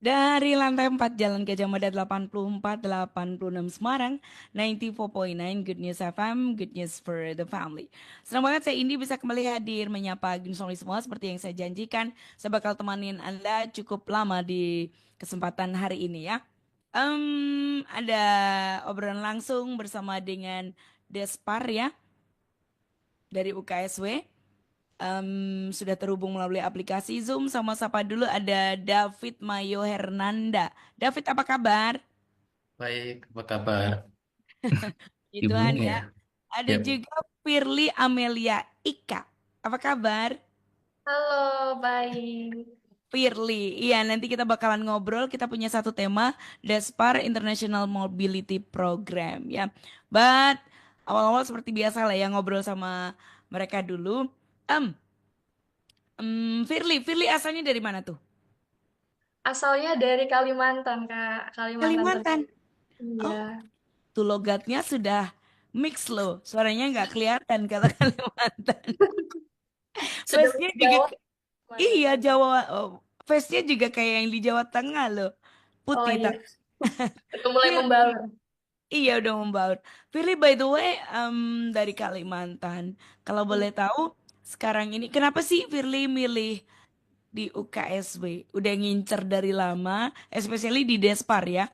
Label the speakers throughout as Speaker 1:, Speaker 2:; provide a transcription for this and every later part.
Speaker 1: Dari lantai 4 Jalan Gajah Mada 84 86 Semarang, 94.9 Good News FM, Good News for the Family. Senang banget saya Indi bisa kembali hadir menyapa Gunung semua seperti yang saya janjikan. Saya bakal temanin Anda cukup lama di kesempatan hari ini ya. Ada obrolan langsung bersama dengan Despar ya dari UKSW. Sudah terhubung melalui aplikasi Zoom sama sapa dulu ada David Mayo Hernanda. David apa kabar?
Speaker 2: Baik, apa kabar?
Speaker 1: Ituan
Speaker 2: Ibunya
Speaker 1: ya.
Speaker 2: ya?
Speaker 1: Ada
Speaker 2: Ya,
Speaker 1: juga Firly Amelia Ika. Apa kabar?
Speaker 3: Halo, baik.
Speaker 1: Firly, iya nanti kita bakalan ngobrol. Kita punya satu tema, Despar International Mobility Program ya. But awal-awal seperti biasa lah ya ngobrol sama mereka dulu. Em, Firly asalnya dari mana tuh?
Speaker 3: Asalnya dari Kalimantan, Kak. Kalimantan
Speaker 1: Kalimantan.
Speaker 3: Tengah. Iya.
Speaker 1: Oh, tuh logatnya sudah mix loh. Suaranya nggak kelihatan kalau Kalimantan.
Speaker 3: Sudah
Speaker 1: Face-nya juga,
Speaker 3: Jawa mana,
Speaker 1: iya
Speaker 3: Kak?
Speaker 1: Jawa. Oh, face-nya juga kayak yang di Jawa Tengah loh.
Speaker 3: Oh
Speaker 1: Putih
Speaker 3: iya,
Speaker 1: tak?
Speaker 3: udah mulai
Speaker 1: Firly,
Speaker 3: membaur.
Speaker 1: iya udah membaur. Firly by the way, dari Kalimantan. Kalau
Speaker 3: Iya.
Speaker 1: boleh tahu, sekarang ini kenapa sih Firly milih di UKSW? Udah ngincer dari lama, especially di Despar ya.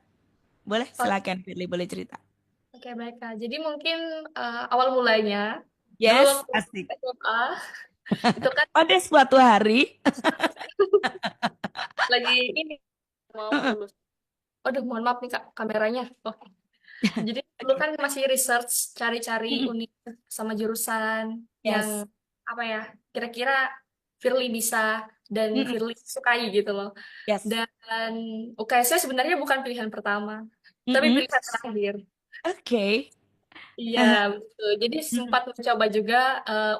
Speaker 1: Boleh,
Speaker 3: Oh,
Speaker 1: silakan Firly boleh cerita.
Speaker 3: oke, baik, Kak. Jadi mungkin awal mulanya, dulu
Speaker 1: Yes,
Speaker 3: waktu
Speaker 1: asik.
Speaker 3: SMA, itu kan
Speaker 1: Pada suatu hari,
Speaker 3: lagi ini mau lulus. Aduh, mohon maaf nih, Kak, kameranya. Oke. Jadi dulu
Speaker 1: oke.
Speaker 3: kan masih research, cari-cari
Speaker 1: Mm-mm.
Speaker 3: univ sama jurusan yang
Speaker 1: Yes.
Speaker 3: apa ya, kira-kira Firly bisa dan
Speaker 1: Mm-mm.
Speaker 3: Firly sukai gitu loh.
Speaker 1: Yes.
Speaker 3: Dan UKSW sebenarnya bukan pilihan pertama, tapi
Speaker 1: Mm-mm.
Speaker 3: pilihan terakhir.
Speaker 1: Oke.
Speaker 3: Iya, betul. Jadi
Speaker 1: Mm-mm.
Speaker 3: sempat mencoba juga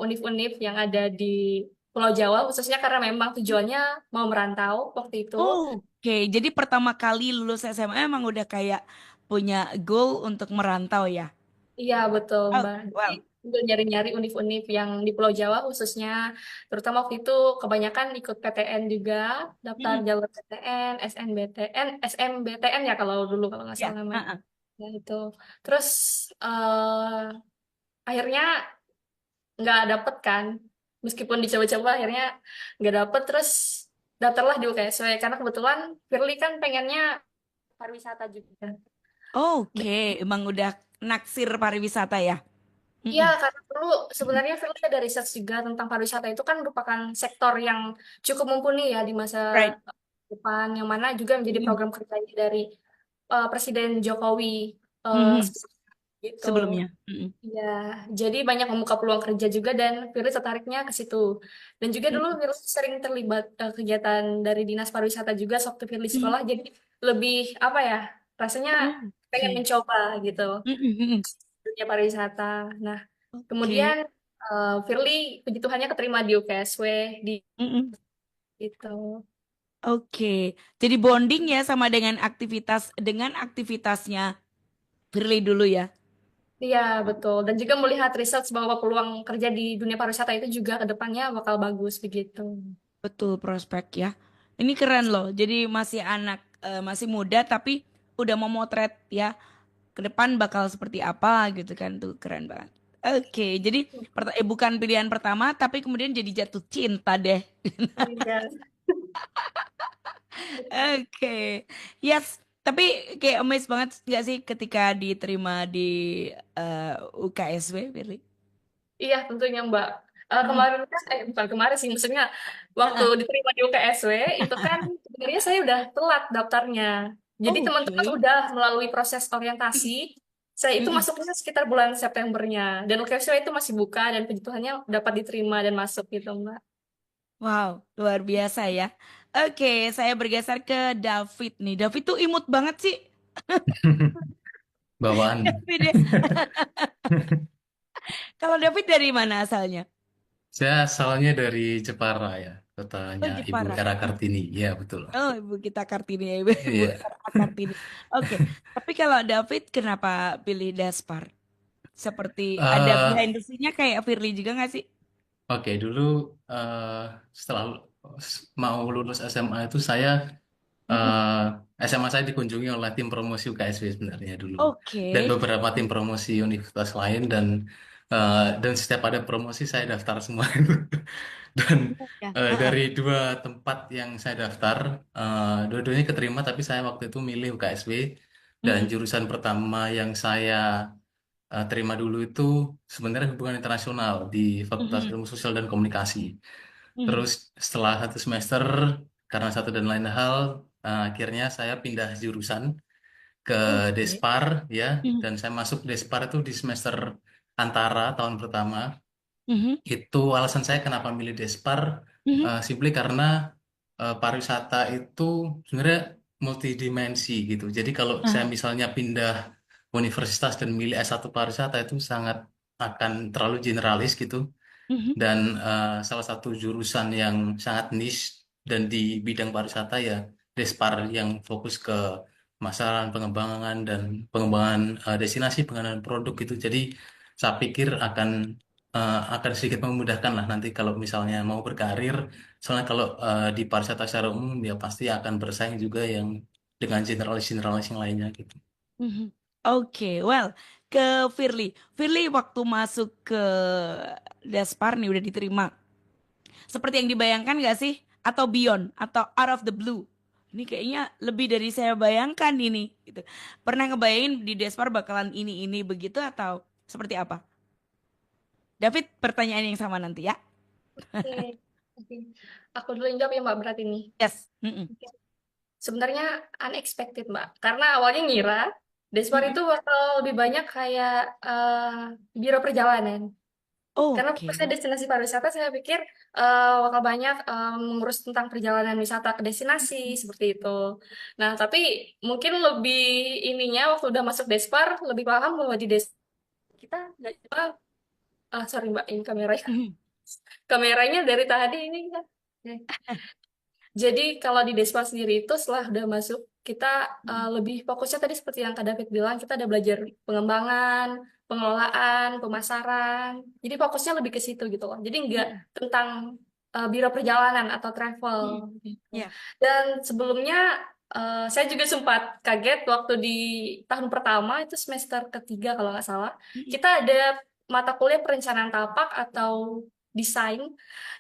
Speaker 3: univ-univ yang ada di Pulau Jawa, khususnya karena memang tujuannya mau merantau waktu itu.
Speaker 1: Oke, jadi pertama kali lulus SMA emang udah kayak punya goal untuk merantau ya?
Speaker 3: Iya, betul,
Speaker 1: Oh,
Speaker 3: Mbak. Jadi
Speaker 1: wow.
Speaker 3: udah nyari-nyari univ-univ yang di Pulau Jawa khususnya, terutama waktu itu kebanyakan ikut PTN juga, daftar
Speaker 1: Mm-mm.
Speaker 3: jalur PTN, SNBTN ya kalau dulu kalau nggak salah
Speaker 1: Ya.
Speaker 3: namanya.
Speaker 1: Uh-uh.
Speaker 3: Ya itu. Terus akhirnya nggak dapet kan, meskipun dicoba-coba akhirnya nggak dapet. Terus daftarlah di UKSW karena kebetulan Firly kan pengennya pariwisata juga.
Speaker 1: Oke, emang udah naksir pariwisata ya?
Speaker 3: Iya,
Speaker 1: Mm-mm.
Speaker 3: karena dulu sebenarnya Philly ada research juga tentang pariwisata itu kan merupakan sektor yang cukup mumpuni ya di masa
Speaker 1: Right.
Speaker 3: depan, yang mana juga menjadi
Speaker 1: Mm-mm.
Speaker 3: program kerja dari Presiden Jokowi eh,
Speaker 1: Mhm.
Speaker 3: gitu.
Speaker 1: Sebelumnya. Mm-mm.
Speaker 3: Ya, jadi banyak membuka peluang kerja juga dan Firly tertariknya ke situ. Dan juga dulu
Speaker 1: Mm-mm.
Speaker 3: Firly sering terlibat kegiatan dari Dinas Pariwisata juga waktu Firly
Speaker 1: Mm-mm.
Speaker 3: sekolah, jadi lebih apa ya, rasanya pengen
Speaker 1: Oke.
Speaker 3: mencoba gitu
Speaker 1: Mm-mm. Mm-mm.
Speaker 3: dunia pariwisata. Nah, kemudian
Speaker 1: Oke.
Speaker 3: Firly puji Tuhannya keterima di UKSW di
Speaker 1: Mm-mm.
Speaker 3: itu.
Speaker 1: Oke. Jadi bonding ya sama dengan aktivitasnya Firly dulu ya.
Speaker 3: Iya, betul. Dan juga melihat research bahwa peluang kerja di dunia pariwisata itu juga ke depannya bakal bagus begitu.
Speaker 1: Betul prospek ya. Ini keren loh. Jadi masih muda tapi udah memotret ya ke depan bakal seperti apa gitu kan tuh keren banget. Oke, jadi bukan pilihan pertama tapi kemudian jadi jatuh cinta deh.
Speaker 3: Iya.
Speaker 1: Oke, yes. Tapi kayak amazed banget nggak sih ketika diterima di UKSW, Firly?
Speaker 3: Iya, tentunya Mbak.
Speaker 1: Mm-mm.
Speaker 3: Kemarin kan, bukan kemarin sih, maksudnya waktu
Speaker 1: Uh-uh.
Speaker 3: diterima di UKSW, itu kan sebenarnya saya udah telat daftarnya. Jadi teman-teman
Speaker 1: Oke.
Speaker 3: udah melalui proses orientasi, saya itu
Speaker 1: Mm-mm.
Speaker 3: masuknya sekitar bulan Septembernya. Dan UKSW itu masih buka, dan puji Tuhannya dapat diterima dan masuk gitu, Mbak.
Speaker 1: Wow, luar biasa ya. Oke, saya bergeser ke David nih. David tuh imut banget sih.
Speaker 2: bawaan.
Speaker 1: David ya. Kalau David dari mana asalnya?
Speaker 2: Saya asalnya dari Jepara ya,
Speaker 1: Oh,
Speaker 2: kotanya Ibu
Speaker 1: Jepara.
Speaker 2: Era Kartini. Ya, betul.
Speaker 1: Oh, Ibu kita Kartini ya, Ibu
Speaker 2: Iya.
Speaker 1: Kartini. Oke, tapi kalau David kenapa pilih Daspar? Seperti ada
Speaker 2: eh
Speaker 1: behind the scene-nya kayak Firly juga nggak sih?
Speaker 2: oke, dulu eh setelah mau lulus SMA itu saya
Speaker 1: Mhm.
Speaker 2: SMA saya dikunjungi oleh tim promosi UKSW sebenarnya dulu dan
Speaker 1: Oke.
Speaker 2: beberapa tim promosi universitas lain dan setiap ada promosi saya daftar semua dan
Speaker 1: Ya.
Speaker 2: dari dua tempat yang saya daftar dua-duanya keterima tapi saya waktu itu milih UKSW dan
Speaker 1: Mhm.
Speaker 2: jurusan pertama yang saya terima dulu itu sebenarnya hubungan internasional di Fakultas
Speaker 1: Mhm.
Speaker 2: Ilmu Sosial dan Komunikasi.
Speaker 1: Mhm.
Speaker 2: Terus setelah 1 semester, karena satu dan lain hal, akhirnya saya pindah jurusan ke
Speaker 1: Oke.
Speaker 2: Despar ya,
Speaker 1: Mhm.
Speaker 2: dan saya masuk Despar itu di semester antara tahun pertama.
Speaker 1: Mhm.
Speaker 2: Itu alasan saya kenapa milih Despar,
Speaker 1: Mhm.
Speaker 2: simply karena pariwisata itu sebenarnya multidimensi gitu. Jadi kalau saya
Speaker 1: Ah.
Speaker 2: misalnya pindah universitas dan milih S1 pariwisata itu sangat akan terlalu generalis gitu
Speaker 1: Mhm.
Speaker 2: dan salah satu jurusan yang sangat niche dan di bidang pariwisata ya Despar yang fokus ke pemasaran, pengembangan dan pengembangan destinasi, pengembangan produk gitu. Jadi saya pikir akan sedikit memudahkan lah nanti kalau misalnya mau berkarir. Soalnya kalau di pariwisata secara umum ya pasti akan bersaing juga yang dengan generalis-generalis yang lainnya gitu.
Speaker 1: Mhm. Oke, well, ke Firly. Firly waktu masuk ke Despar nih udah diterima. Seperti yang dibayangkan gak sih? Atau beyond? Atau out of the blue? Ini kayaknya lebih dari saya bayangkan ini. Gitu. Pernah ngebayangin di Despar bakalan ini begitu atau seperti apa? David, pertanyaan yang sama nanti ya.
Speaker 3: Oke. Oke. Aku dulu yang jawab ya Mbak berarti ini.
Speaker 1: Yes. Mm-mm.
Speaker 3: Oke. Sebenarnya unexpected Mbak, karena awalnya ngira Despar
Speaker 1: Mm-mm.
Speaker 3: itu bakal lebih banyak kayak biro perjalanan. Karena
Speaker 1: Oke.
Speaker 3: saya destinasi pariwisata, saya pikir bakal banyak mengurus tentang perjalanan wisata ke destinasi seperti itu. Nah, tapi mungkin lebih ininya waktu udah masuk Despar lebih paham bahwa di des kita nggak cuma sorry Mbak, ini kameranya
Speaker 1: Mhm.
Speaker 3: kameranya dari tadi ini kan. Jadi kalau di Despa sendiri itu setelah udah masuk kita lebih fokusnya tadi seperti yang Kak David bilang kita ada belajar pengembangan, pengelolaan, pemasaran. Jadi fokusnya lebih ke situ gitu loh. Jadi nggak
Speaker 1: Mm-mm.
Speaker 3: tentang biro perjalanan atau travel
Speaker 1: Mm-mm.
Speaker 3: gitu.
Speaker 1: Ya.
Speaker 3: Dan sebelumnya saya juga sempat kaget waktu di tahun pertama itu semester ketiga kalau nggak salah
Speaker 1: Mm-mm.
Speaker 3: kita ada mata kuliah perencanaan tapak atau desain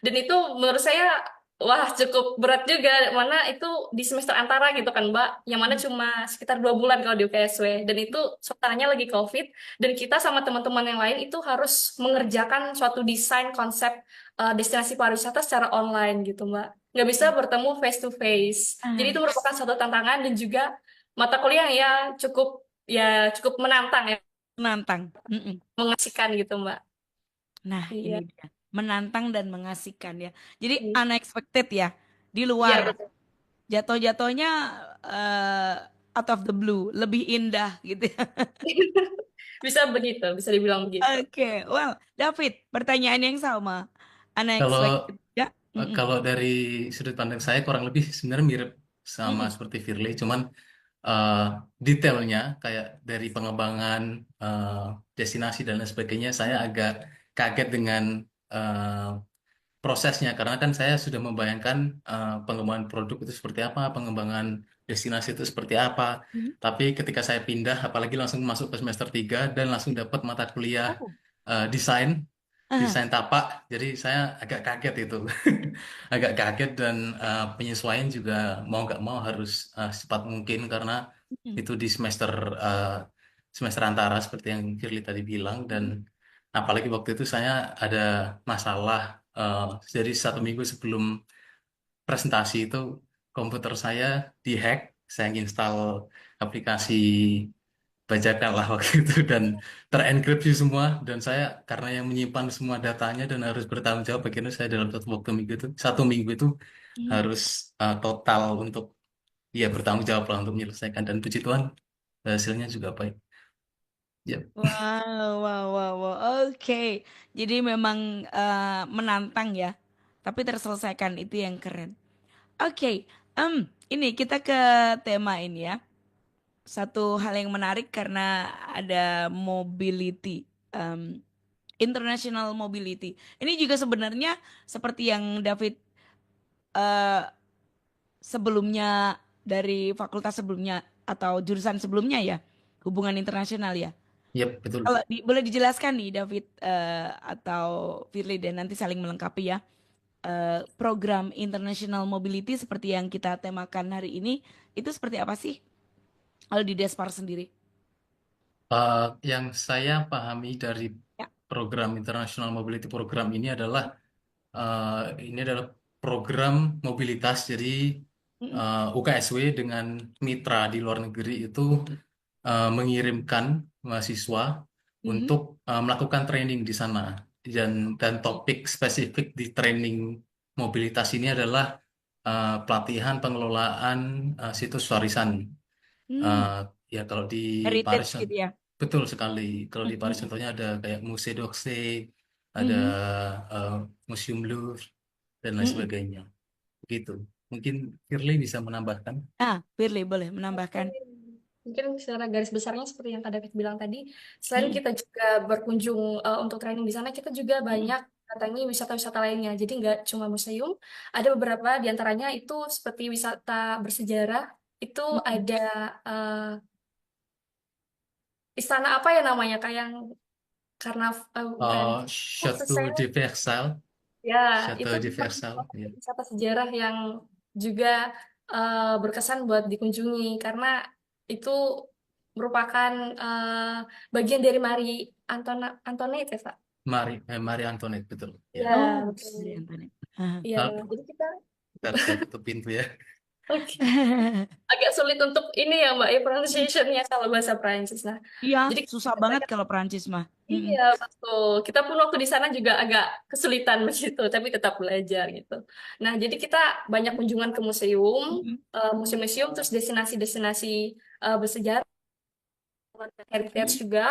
Speaker 3: dan itu menurut saya wah, cukup berat juga. Mana itu di semester antara gitu kan, Mbak. Yang mana
Speaker 1: Mm-mm.
Speaker 3: cuma sekitar 2 bulan kalau di UKSW. Dan itu suasananya lagi COVID. Dan kita sama teman-teman yang lain itu harus mengerjakan suatu desain konsep destinasi pariwisata secara online gitu, Mbak. Nggak bisa bertemu face to face. Jadi
Speaker 1: Ah,
Speaker 3: itu merupakan suatu tantangan dan juga mata kuliah yang cukup menantang ya,
Speaker 1: menantang. Mm-mm.
Speaker 3: mengasihkan gitu, Mbak.
Speaker 1: Nah, ini
Speaker 3: Iya.
Speaker 1: dia. Menantang dan mengasihkan ya. Jadi
Speaker 3: Iya,
Speaker 1: unexpected ya. Di
Speaker 3: iya,
Speaker 1: luar
Speaker 3: betul.
Speaker 1: jatuh-jatuhnya out of the blue, lebih indah gitu ya.
Speaker 3: Bisa begitu, bisa dibilang begitu.
Speaker 1: Oke, well, David, pertanyaan yang sama.
Speaker 2: Kalau
Speaker 1: Unexpected ya. Mm-mm.
Speaker 2: kalau dari sudut pandang saya kurang lebih sebenarnya mirip sama
Speaker 1: Mm-mm.
Speaker 2: seperti Firly, cuman eh, detailnya kayak dari pengembangan eh, destinasi dan lain sebagainya saya agak kaget dengan eh, prosesnya karena kan saya sudah membayangkan pengembangan produk itu seperti apa, pengembangan destinasi itu seperti apa.
Speaker 1: Mhm.
Speaker 2: Tapi ketika saya pindah, apalagi langsung masuk ke semester 3 dan langsung dapat mata kuliah
Speaker 1: Oh.
Speaker 2: desain,
Speaker 1: Ah.
Speaker 2: desain tapak, jadi saya agak kaget itu, agak kaget dan penyesuaian juga mau nggak mau harus secepat mungkin karena
Speaker 1: Mm-mm.
Speaker 2: itu di eh, semester antara seperti yang Firly tadi bilang dan apalagi waktu itu saya ada masalah eh, jadi 1 minggu sebelum presentasi itu komputer saya dihack, saya install aplikasi bajakan lah waktu itu dan terenkripsi semua dan saya karena yang menyimpan semua datanya dan harus bertanggung jawab akhirnya saya dalam satu minggu itu
Speaker 1: Mm.
Speaker 2: harus total untuk ya bertanggung jawab lah untuk menyelesaikan dan puji Tuhan hasilnya juga baik. Ya.
Speaker 1: Wow, wow, wow, wow. Oke. Jadi memang menantang ya. Tapi terselesaikan itu yang keren. Oke. Ini kita ke tema ini ya. Satu hal yang menarik karena ada mobility, international mobility. Ini juga sebenarnya seperti yang David eh, sebelumnya dari fakultas sebelumnya atau jurusan sebelumnya ya, hubungan internasional ya.
Speaker 2: Yep, betul.
Speaker 1: Kalau boleh dijelaskan nih David atau Firly dan nanti saling melengkapi ya. Program International Mobility seperti yang kita temakan hari ini itu seperti apa sih kalau di Despar sendiri?
Speaker 2: Yang saya pahami dari
Speaker 1: Ya.
Speaker 2: program International Mobility Program ini adalah program mobilitas. Jadi
Speaker 1: Mm-mm.
Speaker 2: UKSW dengan mitra di luar negeri itu mengirimkan mahasiswa
Speaker 1: Mhm.
Speaker 2: untuk melakukan training di sana. Dan topik spesifik di training mobilitas ini adalah pelatihan pengelolaan situs warisan.
Speaker 1: Hmm,
Speaker 2: Eh, ya kalau di Paris
Speaker 1: heritage gitu ya.
Speaker 2: betul sekali. Kalau di Paris
Speaker 1: Mhm.
Speaker 2: contohnya ada kayak Musée d'Orsay, ada
Speaker 1: Mhm.
Speaker 2: eh, Museum Louvre dan lain
Speaker 1: Mhm.
Speaker 2: sebagainya. Begitu. Mungkin Firly bisa menambahkan.
Speaker 1: Firly boleh
Speaker 3: Oke.
Speaker 1: menambahkan.
Speaker 3: Mungkin secara garis besarnya seperti yang Kak David bilang tadi, selain
Speaker 1: Mhm.
Speaker 3: kita juga berkunjung untuk training di sana, kita juga
Speaker 1: Mhm.
Speaker 3: banyak datangi wisata-wisata lainnya. Jadi nggak cuma museum, ada beberapa di antaranya itu seperti wisata bersejarah, itu
Speaker 1: Mhm.
Speaker 3: ada eh, istana apa ya namanya, kayak yang karena bukan
Speaker 2: Château de Versailles,
Speaker 3: ya, itu
Speaker 2: Château de
Speaker 3: tempat
Speaker 2: Versailles, ya.
Speaker 3: wisata sejarah yang juga berkesan buat dikunjungi karena itu merupakan bagian dari Antoinette ya, Pak?
Speaker 2: Marie Antoinette, betul. Ya.
Speaker 3: Ya,
Speaker 1: Oh, Maria
Speaker 3: betul.
Speaker 1: Antoinette. Aha.
Speaker 3: Ya,
Speaker 2: Ah,
Speaker 3: jadi kita
Speaker 2: bentar, saya tutup pintu ya.
Speaker 3: oke. Agak sulit untuk ini ya, Mbak, ya pronunciation-nya kalau bahasa Prancis. Nah,
Speaker 1: Iya,
Speaker 3: jadi
Speaker 1: susah banget kalau Perancis mah. Mm-mm.
Speaker 3: iya, betul. Kita pun waktu di sana juga agak kesulitan begitu, tapi tetap belajar gitu. Nah, jadi kita banyak kunjungan ke museum,
Speaker 1: Mm-mm.
Speaker 3: museum-museum, terus destinasi-destinasi bersejarah, heritage
Speaker 1: Mm-mm.
Speaker 3: juga,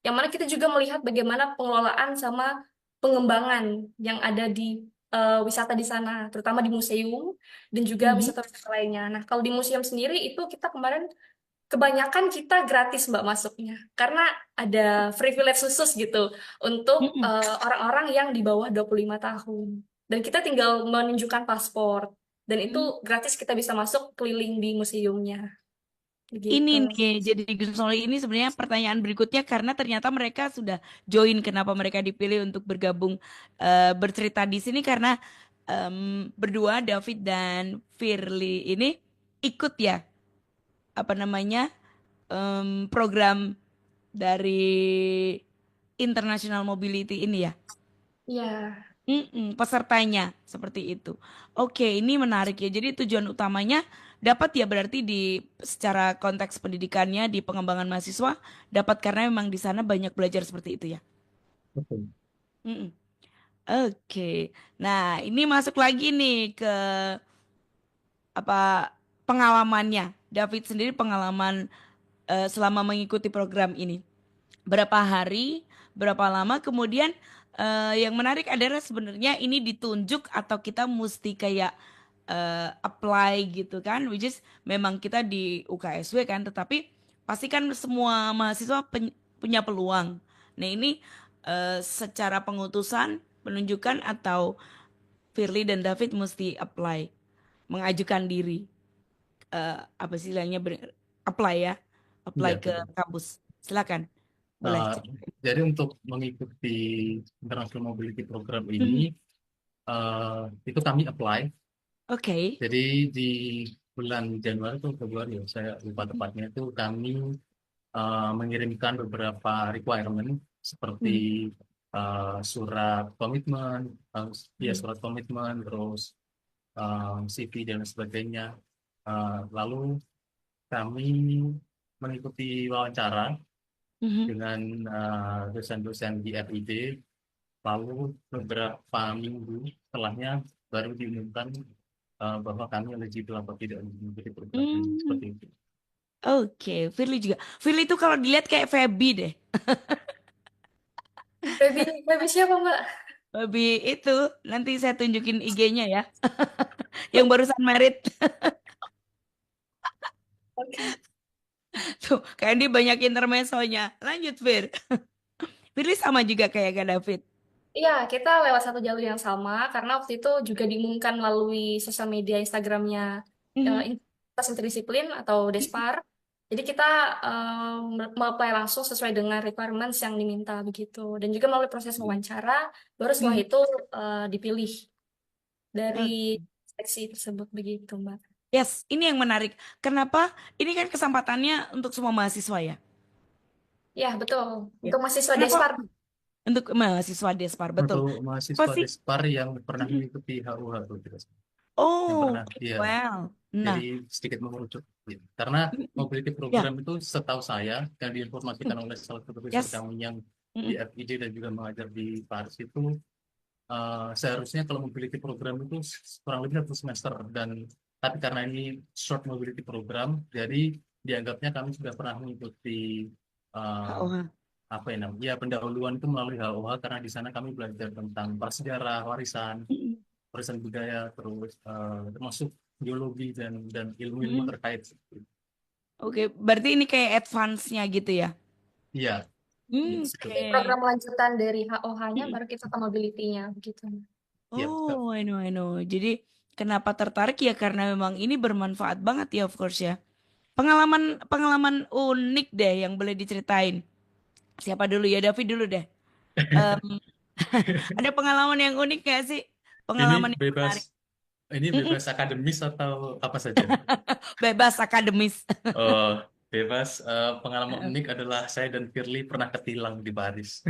Speaker 3: yang mana kita juga melihat bagaimana pengelolaan sama pengembangan yang ada di wisata di sana, terutama di museum dan juga
Speaker 1: Mhm.
Speaker 3: wisata-wisata lainnya. Nah, kalau di museum sendiri itu kita kemarin kebanyakan kita gratis Mbak masuknya karena ada privilege khusus gitu untuk
Speaker 1: Mm-mm.
Speaker 3: orang-orang yang di bawah 25 tahun. Dan kita tinggal menunjukkan paspor dan itu
Speaker 1: Mm.
Speaker 3: gratis kita bisa masuk keliling di museumnya
Speaker 1: Ini
Speaker 3: begitu.
Speaker 1: nih, jadi Gus Noli ini sebenarnya pertanyaan berikutnya karena ternyata mereka sudah join. Kenapa mereka dipilih untuk bergabung bercerita di sini karena berdua David dan Firly ini ikut ya apa namanya program dari International Mobility ini ya.
Speaker 3: Ya,
Speaker 1: Pesertanya seperti itu. Oke, ini menarik ya. Jadi tujuan utamanya dapat ya berarti di secara konteks pendidikannya di pengembangan mahasiswa dapat karena memang di sana banyak belajar seperti itu ya.
Speaker 2: Betul.
Speaker 1: Mm-mm. Oke. Nah, ini masuk lagi nih ke apa pengalamannya. David sendiri pengalaman selama mengikuti program ini. Berapa hari, berapa lama, kemudian yang menarik adalah sebenarnya ini ditunjuk atau kita mesti kayak apply gitu kan, which is memang kita di UKSW kan, tetapi pasti kan semua mahasiswa punya peluang. Nah ini secara pengutusan, penunjukan atau Firly dan David mesti apply, mengajukan diri, apa sih istilahnya apply ya, apply
Speaker 2: Iya,
Speaker 1: ke
Speaker 2: betul.
Speaker 1: kampus. Silakan, boleh
Speaker 2: Uh,
Speaker 1: cerita.
Speaker 2: jadi untuk mengikuti International Mobility Program ini,
Speaker 1: Mhm.
Speaker 2: itu kami apply.
Speaker 1: Oke.
Speaker 2: Jadi di bulan Januari atau Februari, ya, saya lupa tepatnya, itu kami mengirimkan beberapa requirement seperti
Speaker 1: Mhm.
Speaker 2: surat komitmen, ya
Speaker 1: Mhm.
Speaker 2: surat komitmen, terus CV dan sebagainya. Lalu kami mengikuti wawancara
Speaker 1: Mhm.
Speaker 2: dengan dosen-dosen di FIB. Lalu beberapa minggu setelahnya baru diumumkan bahwa kami eligible atau tidak mengikuti program ini.
Speaker 1: Hmm,
Speaker 2: Seperti itu.
Speaker 1: oke, Firly juga. Firly itu kalau dilihat kayak Feby deh.
Speaker 3: baby siapa Mbak?
Speaker 1: Feby itu nanti saya tunjukin IG-nya ya, yang barusan merit.
Speaker 3: Oke.
Speaker 1: Tuh, kayak dia banyak intermezzonya. Lanjut, Fir. Firly sama juga kayak Kak David.
Speaker 3: Iya, kita lewat satu jalur yang sama karena waktu itu juga diumumkan melalui sosial media Instagramnya
Speaker 1: Mhm.
Speaker 3: fakultas interdisiplin atau Despar. Jadi kita apply langsung sesuai dengan requirements yang diminta begitu. Dan juga melalui proses wawancara, baru setelah
Speaker 1: Mhm.
Speaker 3: itu dipilih
Speaker 1: Oke.
Speaker 3: dari seksi tersebut begitu, Mbak.
Speaker 1: Yes, ini yang menarik. Kenapa? Ini kan kesempatannya untuk semua mahasiswa ya.
Speaker 3: Ya, betul.
Speaker 1: Ya.
Speaker 3: Untuk mahasiswa
Speaker 1: Kenapa
Speaker 3: Despar.
Speaker 1: untuk mahasiswa Despar? Betul.
Speaker 2: Untuk
Speaker 1: Apa
Speaker 2: mahasiswa
Speaker 1: sih?
Speaker 2: Despar yang pernah
Speaker 1: Mhm.
Speaker 2: mengikuti HUH tuh, gitu. Yang
Speaker 1: Oh,
Speaker 2: pernah,
Speaker 1: oke.
Speaker 2: iya.
Speaker 1: Well,
Speaker 2: Jadi
Speaker 1: nah,
Speaker 2: sedikit mengerucut. Ya. Karena
Speaker 1: mm,
Speaker 2: mobility
Speaker 1: ya,
Speaker 2: program itu setahu saya yang diinformasikan
Speaker 1: mm,
Speaker 2: oleh salah satu profesor
Speaker 1: yes,
Speaker 2: kami yang di
Speaker 1: mm,
Speaker 2: FID dan juga mengajar di Paris itu seharusnya kalau mobility program itu kurang lebih 1 semester dan tapi karena ini short mobility program, jadi dianggapnya kami sudah pernah mengikuti eh,
Speaker 1: HOH.
Speaker 2: apa ya namanya ya pendahuluan itu melalui HOH karena di sana kami belajar tentang prasejarah, warisan,
Speaker 1: Mm,
Speaker 2: warisan budaya, terus termasuk geologi dan ilmu-ilmu
Speaker 1: mm.
Speaker 2: terkait.
Speaker 1: Oke, berarti ini kayak advance-nya gitu ya?
Speaker 2: Iya, iya, betul.
Speaker 3: Seperti
Speaker 1: Oke.
Speaker 3: program lanjutan dari HOH-nya,
Speaker 1: Mm.
Speaker 3: baru kita ke mobility-nya begitu.
Speaker 2: Iya, betul.
Speaker 1: Oh, I know. Jadi kenapa tertarik ya karena memang ini bermanfaat banget ya, of course ya. Pengalaman pengalaman unik deh yang boleh diceritain. Siapa dulu ya? David dulu deh. Em, ada pengalaman yang unik gak sih?
Speaker 2: Ini
Speaker 1: Pengalaman yang
Speaker 2: bebas,
Speaker 1: menarik.
Speaker 2: ini
Speaker 1: Mm-mm.
Speaker 2: bebas akademis atau apa saja?
Speaker 1: Bebas akademis.
Speaker 2: Oh, bebas. Pengalaman unik adalah saya dan Firly pernah ketilang di Paris.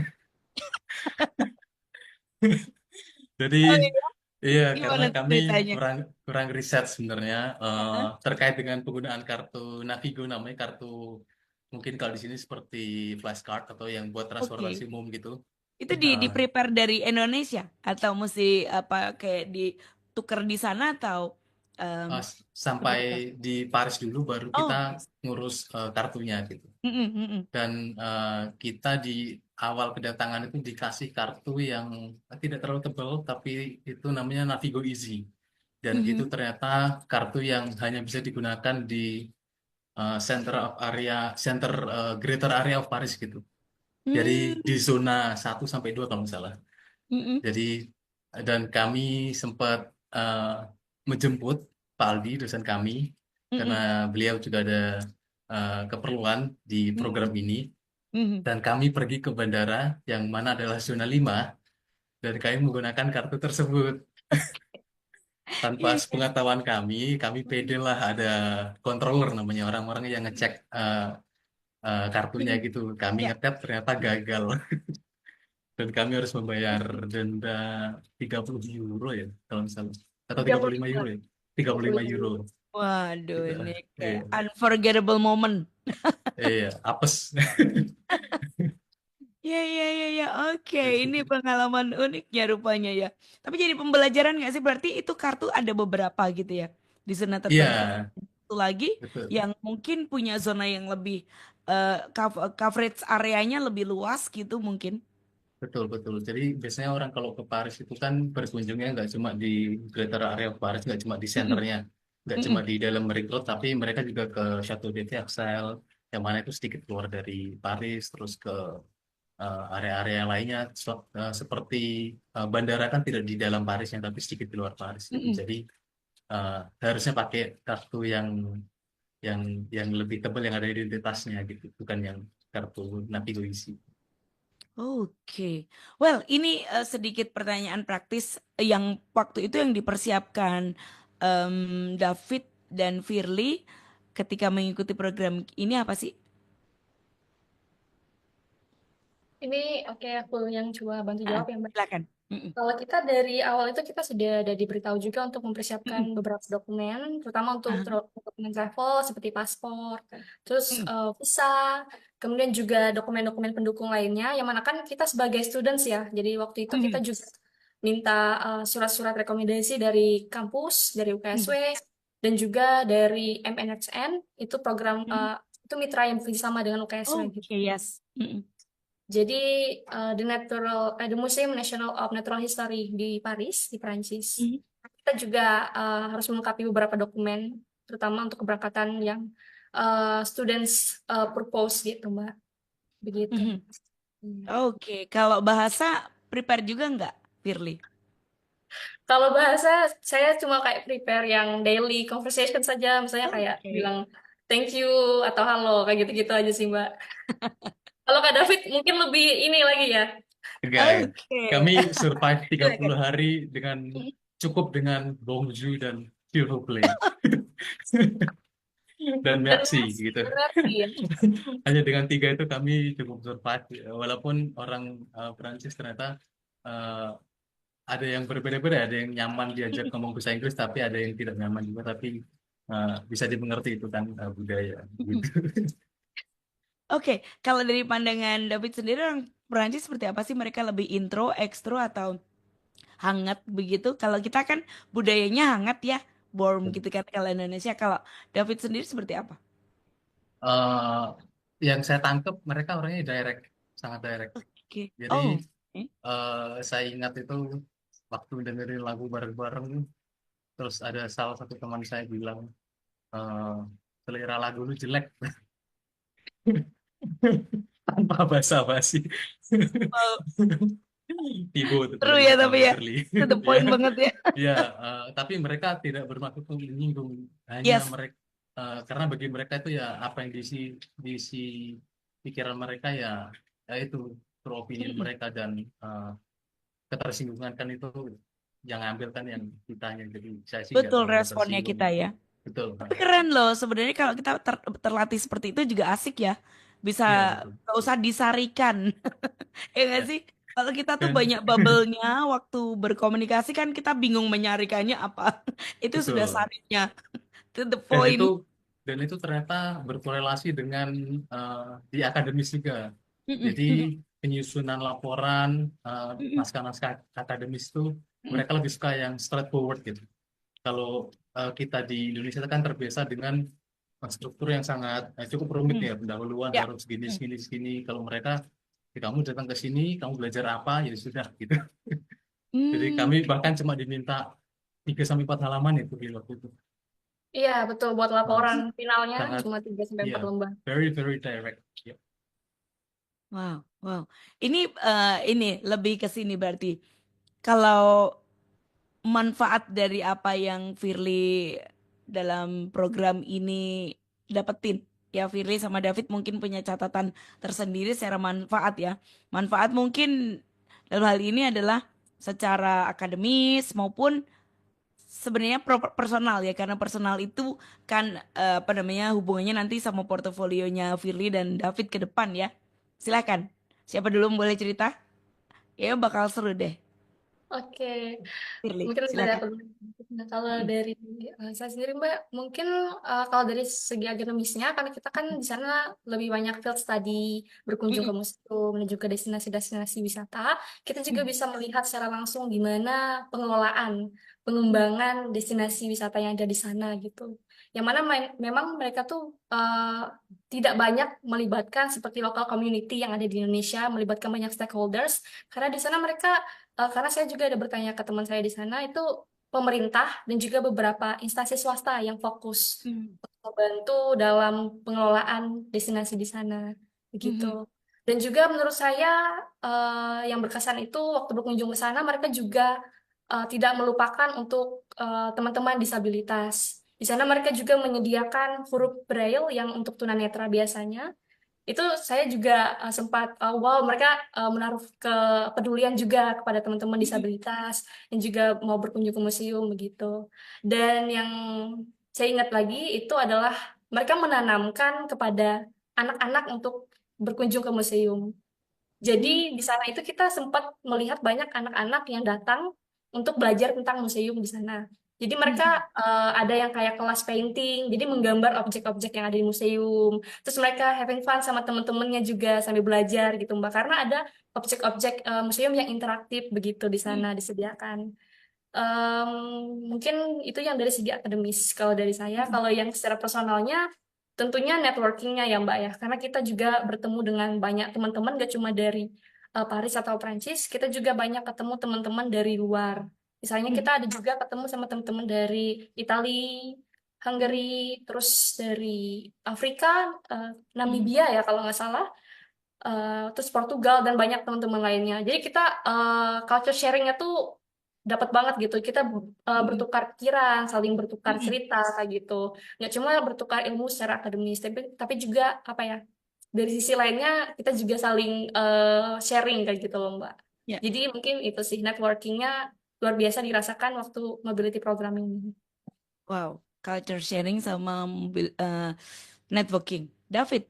Speaker 2: Jadi,
Speaker 1: Oh iya,
Speaker 2: iya, karena
Speaker 1: gimana tuh
Speaker 2: kami
Speaker 1: ceritanya?
Speaker 2: kurang kurang riset sebenarnya
Speaker 1: Heeh.
Speaker 2: terkait dengan penggunaan kartu Navigo, namanya kartu mungkin kalau di sini seperti flashcard atau yang buat transportasi
Speaker 1: Oke.
Speaker 2: umum gitu.
Speaker 1: Itu di
Speaker 2: Eh,
Speaker 1: prepare dari Indonesia atau mesti apa kayak ditukar di sana atau em,
Speaker 2: sampai
Speaker 1: seperti apa?
Speaker 2: di Paris dulu baru kita
Speaker 1: Oh,
Speaker 2: ngurus kartunya gitu.
Speaker 1: mm-mm, mm-mm,
Speaker 2: Dan kita di awal kedatangan itu dikasih kartu yang tidak terlalu tebal, tapi itu namanya Navigo Easy. Dan itu
Speaker 1: mhm.
Speaker 2: ternyata kartu yang hanya bisa digunakan di center greater area of Paris gitu. Jadi di
Speaker 1: Hmm,
Speaker 2: zona 1 sampai 2 kalau nggak salah.
Speaker 1: mm-mm,
Speaker 2: Jadi dan kami sempat eh, menjemput Pak Aldi, dosen kami, karena
Speaker 1: mm-mm,
Speaker 2: beliau juga ada keperluan di
Speaker 1: mm-mm,
Speaker 2: program ini.
Speaker 1: mhm.
Speaker 2: Dan kami pergi ke bandara yang mana adalah zona 5 dan kami menggunakan kartu tersebut. Tanpa
Speaker 1: Iya, iya.
Speaker 2: sepengetahuan kami pede lah ada controller namanya orang-orang yang ngecek kartunya
Speaker 1: Mm-mm.
Speaker 2: gitu. Kami
Speaker 1: Ya,
Speaker 2: ngetap ternyata gagal dan kami harus membayar denda 30 euro ya kalau misalnya atau
Speaker 3: tiga
Speaker 2: tiga puluh
Speaker 3: puluh
Speaker 2: lima
Speaker 3: lima
Speaker 2: euro ya. tiga
Speaker 3: tiga
Speaker 2: puluh
Speaker 3: puluh
Speaker 2: lima
Speaker 3: lima
Speaker 2: euro
Speaker 1: waduh
Speaker 2: gitu.
Speaker 1: ini
Speaker 2: Iya,
Speaker 1: kayak unforgettable moment.
Speaker 2: iya, apes.
Speaker 1: Ya, ya, ya, ya. Oke, ini pengalaman uniknya rupanya ya. Tapi jadi pembelajaran nggak sih? Berarti itu kartu ada beberapa gitu ya di zona
Speaker 2: Iya,
Speaker 1: tertentu. Satu lagi
Speaker 2: betul.
Speaker 1: yang mungkin punya zona yang lebih coverage areanya lebih luas gitu mungkin.
Speaker 2: Betul, betul. Jadi biasanya orang kalau ke Paris itu kan berkunjungnya nggak cuma di greater area of Paris, nggak cuma di
Speaker 1: Mm-mm,
Speaker 2: senternya, nggak cuma
Speaker 1: mm-mm,
Speaker 2: di dalam Marine tapi mereka juga ke Chateau de Versailles, yang mana itu sedikit keluar dari Paris, terus ke area-area yang lainnya, seperti bandara kan tidak di dalam Parisnya, tapi sedikit di luar Paris. Gitu.
Speaker 1: mm-mm.
Speaker 2: Jadi harusnya pakai kartu yang yang lebih tebal yang ada identitasnya gitu, bukan yang kartu Navigo isi.
Speaker 1: Oke, well ini sedikit pertanyaan praktis yang waktu itu yang dipersiapkan David dan Firly ketika mengikuti program ini apa sih?
Speaker 3: Ini oke, aku yang coba bantu
Speaker 1: Ah,
Speaker 3: jawab ya, Mbak.
Speaker 1: silakan. Mm-mm,
Speaker 3: Kalau kita dari awal itu kita sudah ada diberitahu juga untuk mempersiapkan
Speaker 1: mm-mm,
Speaker 3: beberapa dokumen, terutama untuk
Speaker 1: ah,
Speaker 3: dokumen travel seperti paspor, terus
Speaker 1: mm-mm,
Speaker 3: visa, kemudian juga dokumen-dokumen pendukung lainnya. Yang mana kan kita sebagai students ya, jadi waktu itu kita
Speaker 1: mm-mm,
Speaker 3: juga minta surat-surat rekomendasi dari kampus, dari UKSW,
Speaker 1: mm-mm,
Speaker 3: dan juga dari MNHN, itu program
Speaker 1: mm-mm.
Speaker 3: itu mitra yang bekerjasama dengan UKSW gitu.
Speaker 1: Oke, yes. Mm-mm,
Speaker 3: Jadi the Museum National of Natural History di Paris, di Prancis.
Speaker 1: mm-mm,
Speaker 3: Kita juga harus melengkapi beberapa dokumen, terutama untuk keberangkatan yang students purpose gitu, Mbak. Begitu.
Speaker 1: mm-mm.
Speaker 3: Hmm.
Speaker 1: Oke, kalau bahasa prepare juga nggak, Firly?
Speaker 3: Kalau bahasa saya cuma kayak prepare yang daily conversation saja, misalnya kayak
Speaker 1: Oke.
Speaker 3: bilang thank you atau halo kayak gitu-gitu aja sih Mbak. Kalau Kak David mungkin lebih ini lagi ya.
Speaker 2: Guys,
Speaker 1: Oke.
Speaker 2: kami survive tiga
Speaker 1: Silakan.
Speaker 2: puluh hari dengan cukup dengan bonjour dan s'il vous plaît dan
Speaker 3: Dan
Speaker 2: merci gitu.
Speaker 3: berarti ya.
Speaker 2: Hanya dengan tiga itu kami cukup survive. Walaupun orang Prancis ternyata eh, ada yang berbeda-beda, ada yang nyaman diajak ngomong bahasa Inggris, tapi ada yang tidak nyaman juga, tapi bisa dimengerti itu kan budaya gitu.
Speaker 1: Oke, kalau dari pandangan David sendiri orang Perancis seperti apa sih? Mereka lebih intro, ekstro atau hangat begitu? Kalau kita kan budayanya hangat ya, warm gitu kan kalau Indonesia. Kalau David sendiri seperti apa?
Speaker 2: Eh, yang saya tangkap mereka orangnya direct, sangat direct.
Speaker 1: Oke.
Speaker 2: Jadi
Speaker 1: Oh. Oke.
Speaker 2: saya ingat itu waktu dengerin lagu bareng-bareng, terus ada salah satu teman saya bilang, eh, selera lagu lu jelek tanpa basa-basi.
Speaker 1: Wow,
Speaker 2: Tibo
Speaker 1: seru
Speaker 2: literally,
Speaker 1: ya
Speaker 2: ketawa
Speaker 1: tapi ya,
Speaker 2: literally.
Speaker 1: to the
Speaker 2: Ya,
Speaker 1: point banget ya.
Speaker 2: ya. Tapi mereka tidak bermaksud untuk menyinggung. Hanya
Speaker 1: Yes,
Speaker 2: mereka, karena bagi mereka itu ya apa yang diisi pikiran mereka ya, ya itu true opinion
Speaker 1: mm-mm.
Speaker 2: mereka, dan ketersinggungan kan itu yang ambil kan yang kitanya. Jadi saya sih nggak
Speaker 1: Betul
Speaker 2: terlalu
Speaker 1: responnya
Speaker 2: tersinggung.
Speaker 1: kita ya.
Speaker 2: Betul.
Speaker 1: Tapi keren loh, sebenarnya kalau kita terlatih seperti itu juga asik ya. Bisa
Speaker 2: Iya betul.
Speaker 1: gak usah disarikan. Ya nggak
Speaker 2: Ya.
Speaker 1: sih? Kalau kita tuh
Speaker 2: Dan
Speaker 1: banyak bubble-nya waktu berkomunikasi kan kita bingung menyarikannya apa. Itu sudah
Speaker 2: betul.
Speaker 1: sarinya. To the
Speaker 2: Dan
Speaker 1: point.
Speaker 2: itu ternyata berkorelasi dengan eh, di akademis juga.
Speaker 1: Mm-mm,
Speaker 2: Jadi
Speaker 1: mm-mm,
Speaker 2: penyusunan laporan
Speaker 1: mm-mm,
Speaker 2: naskah-naskah akademis itu
Speaker 1: mm-mm,
Speaker 2: mereka lebih suka yang straightforward gitu. Kalau kita di Indonesia kan terbiasa dengan struktur yang sangat cukup rumit
Speaker 1: mm.
Speaker 2: ya, pendahuluan
Speaker 1: Ya.
Speaker 2: harus segini
Speaker 1: Mm.
Speaker 2: segini segini. Kalau mereka, ya kamu datang ke sini, kamu belajar apa, ya sudah gitu. Jadi
Speaker 1: Hmm,
Speaker 2: kami bahkan cuma diminta 3 sampai 4 halaman itu di waktu itu.
Speaker 3: Iya, betul buat
Speaker 2: Nah,
Speaker 3: laporan finalnya
Speaker 2: sangat,
Speaker 3: cuma 3 sampai
Speaker 2: ya,
Speaker 3: 4 lembar.
Speaker 2: very very direct. Ya.
Speaker 1: wow, wow. Ini lebih ke sini berarti. Kalau manfaat dari apa yang Firly dalam program ini dapetin. Ya, Firly sama David mungkin punya catatan tersendiri secara manfaat ya. Manfaat mungkin dalam hal ini adalah secara akademis maupun sebenarnya personal ya, karena personal itu kan apa namanya hubungannya nanti sama portofolionya Firly dan David ke depan ya. Silakan. Siapa dulu yang boleh cerita? Ya bakal seru deh.
Speaker 3: Oke,
Speaker 1: Firly,
Speaker 3: mungkin dari
Speaker 1: silakan.
Speaker 3: aku dulu. Nah, kalau
Speaker 1: Mm-mm.
Speaker 3: dari saya sendiri Mbak, mungkin kalau dari segi akademisnya, karena kita kan di sana lebih banyak field study, berkunjung ke
Speaker 1: Mm-mm.
Speaker 3: museum, dan juga destinasi-destinasi wisata, kita juga
Speaker 1: Mm.
Speaker 3: bisa melihat secara langsung gimana pengelolaan, pengembangan destinasi wisata yang ada di sana gitu. Yang mana memang mereka tuh tidak banyak melibatkan seperti lokal community yang ada di Indonesia, melibatkan banyak stakeholders, karena di sana mereka karena saya juga ada bertanya ke teman saya di sana, itu pemerintah dan juga beberapa instansi swasta yang fokus
Speaker 1: Mm.
Speaker 3: membantu dalam pengelolaan destinasi di sana,
Speaker 1: Mhm.
Speaker 3: begitu. Dan juga menurut saya yang berkesan itu waktu berkunjung ke sana mereka juga tidak melupakan untuk teman-teman disabilitas. Di sana mereka juga menyediakan huruf braille yang untuk tunanetra biasanya itu saya juga sempat wow mereka menaruh kepedulian juga kepada teman-teman
Speaker 1: Mhm.
Speaker 3: disabilitas yang juga mau berkunjung ke museum begitu. Dan yang saya ingat lagi itu adalah mereka menanamkan kepada anak-anak untuk berkunjung ke museum.
Speaker 1: Mm.
Speaker 3: Jadi di sana itu kita sempat melihat banyak anak-anak yang datang untuk belajar tentang museum di sana. Jadi
Speaker 1: Mhm.
Speaker 3: mereka ada yang kayak kelas painting, jadi menggambar objek-objek yang ada di museum. Terus mereka having fun sama teman-temannya juga sambil belajar gitu Mbak. Karena ada objek-objek museum yang interaktif begitu di
Speaker 1: Mm.
Speaker 3: sana disediakan. Em, Mungkin itu yang dari segi akademis. Kalau dari saya,
Speaker 1: Mm.
Speaker 3: kalau yang secara personalnya, tentunya networkingnya ya Mbak ya. Karena kita juga bertemu dengan banyak teman-teman, gak cuma dari Paris atau Prancis, kita juga banyak ketemu teman-teman dari luar. Misalnya kita
Speaker 1: Mm.
Speaker 3: ada juga ketemu sama teman-teman dari Italia, Hungary, terus dari Afrika,
Speaker 1: Mm.
Speaker 3: Namibia ya kalau nggak salah, terus Portugal dan banyak teman-teman lainnya. Jadi kita culture sharingnya tuh dapat banget gitu. Kita
Speaker 1: Mm-mm.
Speaker 3: bertukar pikiran, saling bertukar
Speaker 1: Mm-mm.
Speaker 3: cerita kayak gitu. Nggak cuma bertukar ilmu secara akademis, tapi juga apa ya? Dari sisi lainnya kita juga saling sharing kayak gitu loh Mbak.
Speaker 1: Ya,
Speaker 3: Jadi mungkin itu sih networkingnya luar biasa dirasakan waktu mobility program ini.
Speaker 1: wow, culture sharing sama networking. David,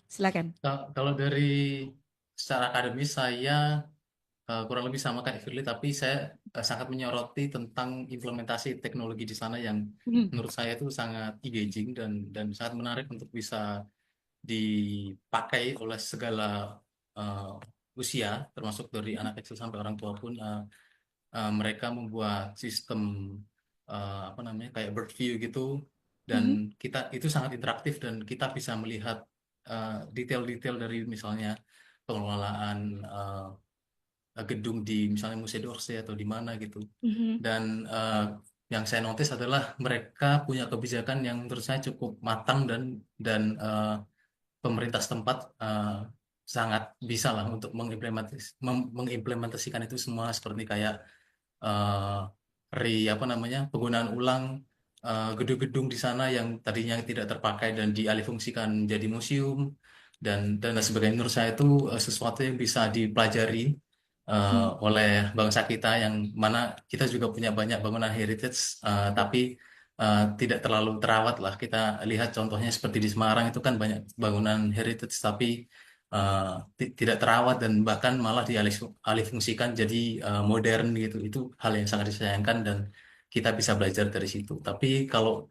Speaker 1: silakan.
Speaker 2: Kalau dari secara akademis saya kurang lebih sama kayak Firly, tapi saya sangat menyoroti tentang implementasi teknologi di sana yang
Speaker 1: Mm.
Speaker 2: menurut saya itu sangat engaging dan sangat menarik untuk bisa dipakai oleh segala uh, usia, termasuk dari anak kecil sampai orang tua pun. Mereka membuat sistem apa namanya kayak bird view gitu, dan
Speaker 1: Mhm.
Speaker 2: kita itu sangat interaktif dan kita bisa melihat detail-detail dari misalnya pengelolaan gedung di misalnya Musée d'Orsay atau di mana gitu.
Speaker 1: Mhm.
Speaker 2: Dan yang saya notice adalah mereka punya kebijakan yang menurut saya cukup matang dan pemerintah setempat sangat bisa lah untuk mengimplementasikan itu semua, seperti kayak eh, apa namanya penggunaan ulang gedung-gedung di sana yang tadinya tidak terpakai dan dialihfungsikan menjadi museum dan lain sebagainya. Menurut saya itu sesuatu yang bisa dipelajari
Speaker 1: Mhm.
Speaker 2: oleh bangsa kita, yang mana kita juga punya banyak bangunan heritage, tapi tidak terlalu terawat lah. Kita lihat contohnya seperti di Semarang itu kan banyak bangunan heritage tapi uh, tidak terawat dan bahkan malah dialihfungsikan jadi modern gitu. Itu hal yang sangat disayangkan dan kita bisa belajar dari situ. Tapi kalau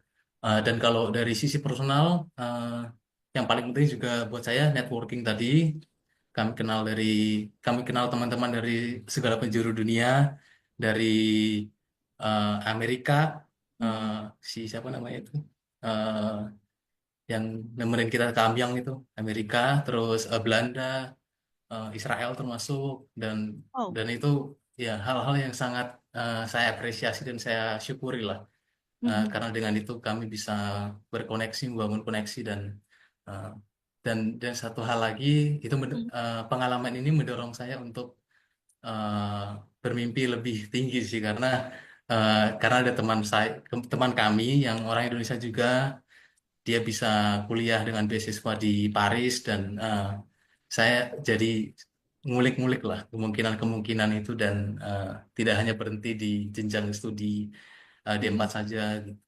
Speaker 2: dari sisi personal, yang paling penting juga buat saya networking tadi. Kami kenal dari kami kenal teman-teman dari segala penjuru dunia, dari Amerika, eh,
Speaker 1: Mhm.
Speaker 2: si siapa namanya itu, Eh, yang nemenin kita ke Ambyang itu, Amerika, terus Belanda, Israel termasuk, dan
Speaker 1: Oh.
Speaker 2: dan itu ya hal-hal yang sangat saya apresiasi dan saya syukuri lah.
Speaker 1: Mhm.
Speaker 2: Karena dengan itu kami bisa berkoneksi, membangun koneksi, uh, dan satu hal lagi, itu
Speaker 1: Mhm.
Speaker 2: pengalaman ini mendorong saya untuk uh, bermimpi lebih tinggi sih, karena ada teman kami yang orang Indonesia juga, dia bisa kuliah dengan beasiswa di Paris, dan saya jadi ngulik-ngulik lah kemungkinan-kemungkinan itu, dan tidak hanya berhenti di jenjang studi D4
Speaker 1: Mhm.
Speaker 2: saja gitu.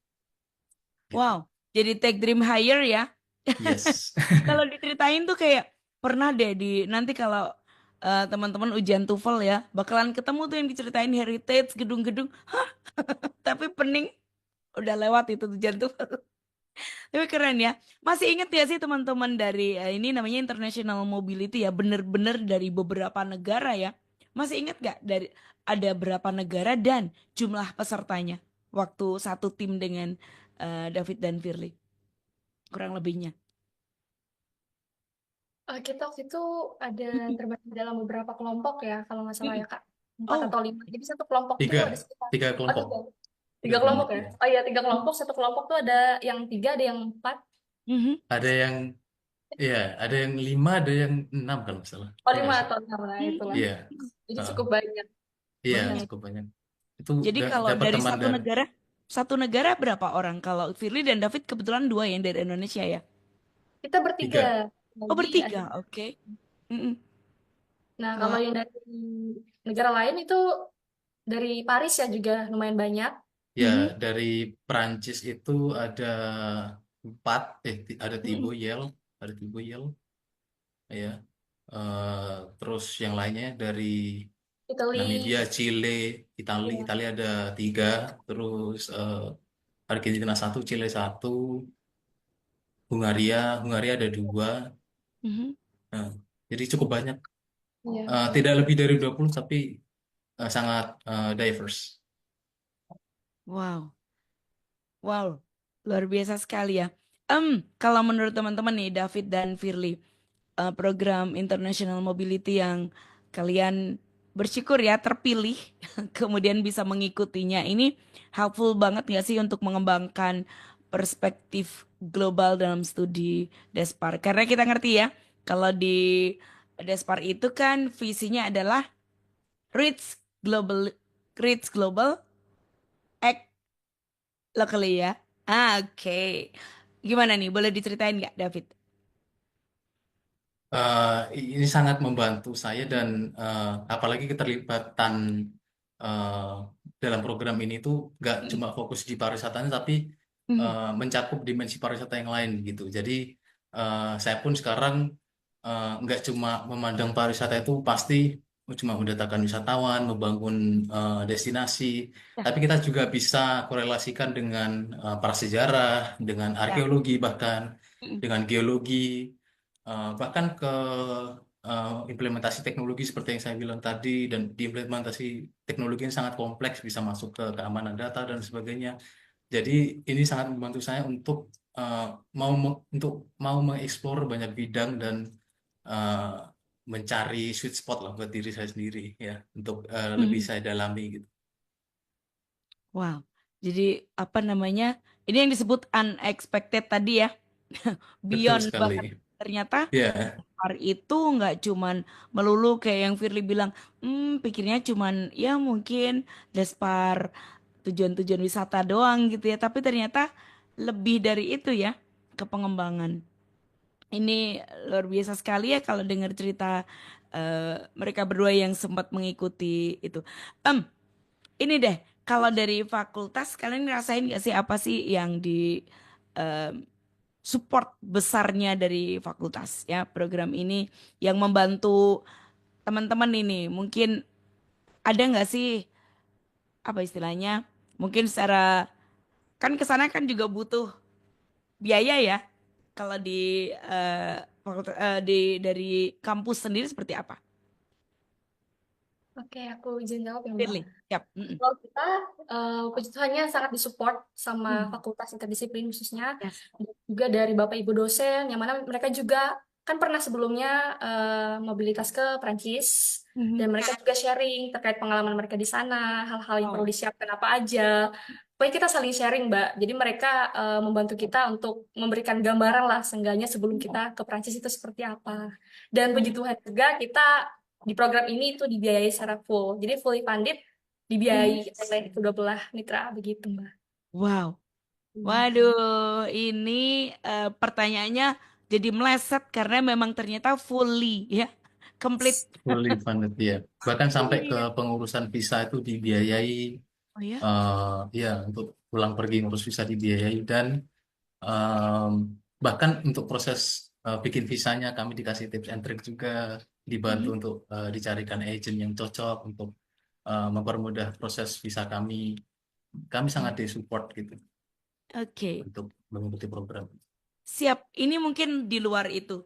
Speaker 1: Wow, jadi take dream higher ya.
Speaker 2: Yes.
Speaker 1: Kalau diceritain tuh kayak pernah deh di nanti kalau teman-teman ujian TOEFL ya, bakalan ketemu tuh yang diceritain heritage gedung-gedung, tapi pening udah lewat itu ujian TOEFL. Tapi keren ya. Masih ingat ya sih teman-teman dari ini namanya International Mobility ya, bener-bener dari beberapa negara ya. Masih ingat gak dari ada berapa negara dan jumlah pesertanya waktu satu tim dengan David dan Firly kurang lebihnya.
Speaker 3: Kita waktu itu ada terbagi dalam beberapa kelompok ya, kalau nggak salah ya
Speaker 1: Mm-mm.
Speaker 3: Kak. Empat
Speaker 1: Oh.
Speaker 3: atau lima. Jadi satu kelompok tuh ada
Speaker 2: Tiga,
Speaker 3: sekitar,
Speaker 2: tiga
Speaker 3: oh
Speaker 2: kelompok,
Speaker 3: tiga.
Speaker 2: tiga
Speaker 3: Tiga kelompok
Speaker 2: kelompok
Speaker 3: ya?
Speaker 2: ya.
Speaker 3: Oh iya, tiga kelompok. Satu kelompok tuh ada yang tiga, ada yang empat.
Speaker 1: Mhm.
Speaker 2: Ada yang, iya, ada yang 5, ada yang 6 kalau nggak salah.
Speaker 3: Oh
Speaker 2: Iya
Speaker 3: lima
Speaker 2: nggak sih?
Speaker 3: atau enam lah itulah.
Speaker 1: Mhm.
Speaker 2: Iya,
Speaker 3: Jadi
Speaker 2: heeh.
Speaker 3: cukup banyak.
Speaker 2: Iya,
Speaker 3: Banyak.
Speaker 2: cukup banyak. Itu
Speaker 1: Jadi kalau
Speaker 2: dapat
Speaker 1: dari
Speaker 2: teman dari
Speaker 1: satu negara berapa orang? Kalau Firly dan David kebetulan dua yang dari Indonesia ya.
Speaker 3: Kita bertiga
Speaker 2: tiga.
Speaker 1: Oh
Speaker 3: lagi
Speaker 1: bertiga,
Speaker 3: akhirnya.
Speaker 1: oke. Mm-mm.
Speaker 3: Nah, kalau
Speaker 1: Wah.
Speaker 3: yang dari negara lain itu dari Paris ya juga lumayan banyak.
Speaker 2: Ya,
Speaker 1: Mhm.
Speaker 2: dari Prancis itu ada 4, ada
Speaker 1: Mm-mm.
Speaker 2: Thibaut Yel, ya. Terus yang lainnya dari Namibia,
Speaker 3: Italy,
Speaker 2: Chile,
Speaker 3: ya.
Speaker 2: Italia ada 3, terus Argentina 1, Chile 1, Hungaria ada 2.
Speaker 1: Mhm.
Speaker 2: Nah, jadi cukup banyak.
Speaker 3: Iya, betul.
Speaker 2: Tidak lebih dari 20, tapi sangat diverse.
Speaker 1: Wow, wow, luar biasa sekali ya. Kalau menurut teman-teman nih, David dan Firly, program International Mobility yang kalian bersyukur ya terpilih, kemudian bisa mengikutinya, ini helpful banget nggak sih untuk mengembangkan perspektif global dalam studi Despar? Karena kita ngerti ya, kalau di Despar itu kan visinya adalah reach global Reach Global, Act Locally ya. Oke. Gimana nih? Boleh diceritain nggak, David?
Speaker 2: Ini sangat membantu saya dan apalagi keterlibatan eh, dalam program ini tuh nggak
Speaker 1: Mm,
Speaker 2: cuma fokus di pariwisatanya tapi
Speaker 1: mm,
Speaker 2: mencakup dimensi pariwisata yang lain gitu. Jadi saya pun sekarang nggak cuma memandang pariwisata itu pasti cuma mendatangkan wisatawan, membangun destinasi,
Speaker 1: Ya,
Speaker 2: tapi kita juga bisa korelasikan dengan prasejarah, dengan
Speaker 1: ya.
Speaker 2: arkeologi bahkan
Speaker 1: Mm,
Speaker 2: dengan geologi. Bahkan ke implementasi teknologi seperti yang saya bilang tadi dan diimplementasi teknologi yang sangat kompleks bisa masuk ke keamanan data dan sebagainya. Jadi ini sangat membantu saya untuk eh, untuk mau mengeksplor banyak bidang dan eh, mencari sweet spot lah buat diri saya sendiri ya untuk lebih
Speaker 1: mm.
Speaker 2: saya dalami gitu.
Speaker 1: Wow. Jadi apa namanya? Ini yang disebut unexpected tadi ya.
Speaker 2: Betul
Speaker 1: Beyond
Speaker 2: sekali.
Speaker 1: banget. Ternyata
Speaker 2: Ya,
Speaker 1: Desbar itu nggak cuman melulu kayak yang Firly bilang, pikirnya cuman ya mungkin Despar tujuan-tujuan wisata doang gitu ya. Tapi ternyata lebih dari itu ya ke pengembangan. Ini luar biasa sekali ya kalau dengar cerita mereka berdua yang sempat mengikuti itu. Em, ini deh, kalau dari fakultas kalian ngerasain gak sih apa sih yang di support besarnya dari fakultas ya program ini yang membantu teman-teman ini? Mungkin ada nggak sih apa istilahnya? Mungkin secara kan ke sana kan juga butuh biaya ya. Kalau di dari kampus sendiri seperti apa?
Speaker 3: Oke, aku izin jawab ya, Mbak.
Speaker 1: Firly, siap. Mm-mm.
Speaker 3: Kalau kita, puji Tuhannya sangat disupport sama
Speaker 1: Hmm.
Speaker 3: fakultas interdisiplin khususnya,
Speaker 1: Yes.
Speaker 3: dan juga dari Bapak Ibu dosen, yang mana mereka juga kan pernah sebelumnya mobilitas ke Prancis, dan
Speaker 1: Mhm.
Speaker 3: mereka juga sharing terkait pengalaman mereka di sana, hal-hal yang perlu
Speaker 1: Wow.
Speaker 3: disiapkan apa aja. Pokoknya kita saling sharing, Mbak. Jadi mereka membantu kita untuk memberikan gambaran lah, seenggaknya sebelum kita ke Prancis itu seperti apa. Dan puji
Speaker 1: Mhm.
Speaker 3: Tuhan juga kita di program ini itu dibiayai secara full. Jadi fully funded
Speaker 1: Mhm.
Speaker 3: dibiayai oleh kedua belah mitra begitu Mbak.
Speaker 1: Wow.
Speaker 3: Iya.
Speaker 1: Waduh, ini pertanyaannya jadi meleset karena memang ternyata fully ya, complete.
Speaker 2: fully funded ya. Bahkan sampai ke
Speaker 1: Iya.
Speaker 2: pengurusan visa itu dibiayai,
Speaker 1: Oh ya?
Speaker 2: ya untuk pulang pergi ngurus visa dibiayai dan em, bahkan untuk proses bikin visanya kami dikasih tips and trick juga, dibantu
Speaker 1: Mhm.
Speaker 2: untuk dicarikan agent yang cocok untuk mempermudah proses visa kami. Kami sangat disupport gitu
Speaker 1: Oke.
Speaker 2: untuk mengikuti program.
Speaker 1: Siap, ini mungkin di luar itu.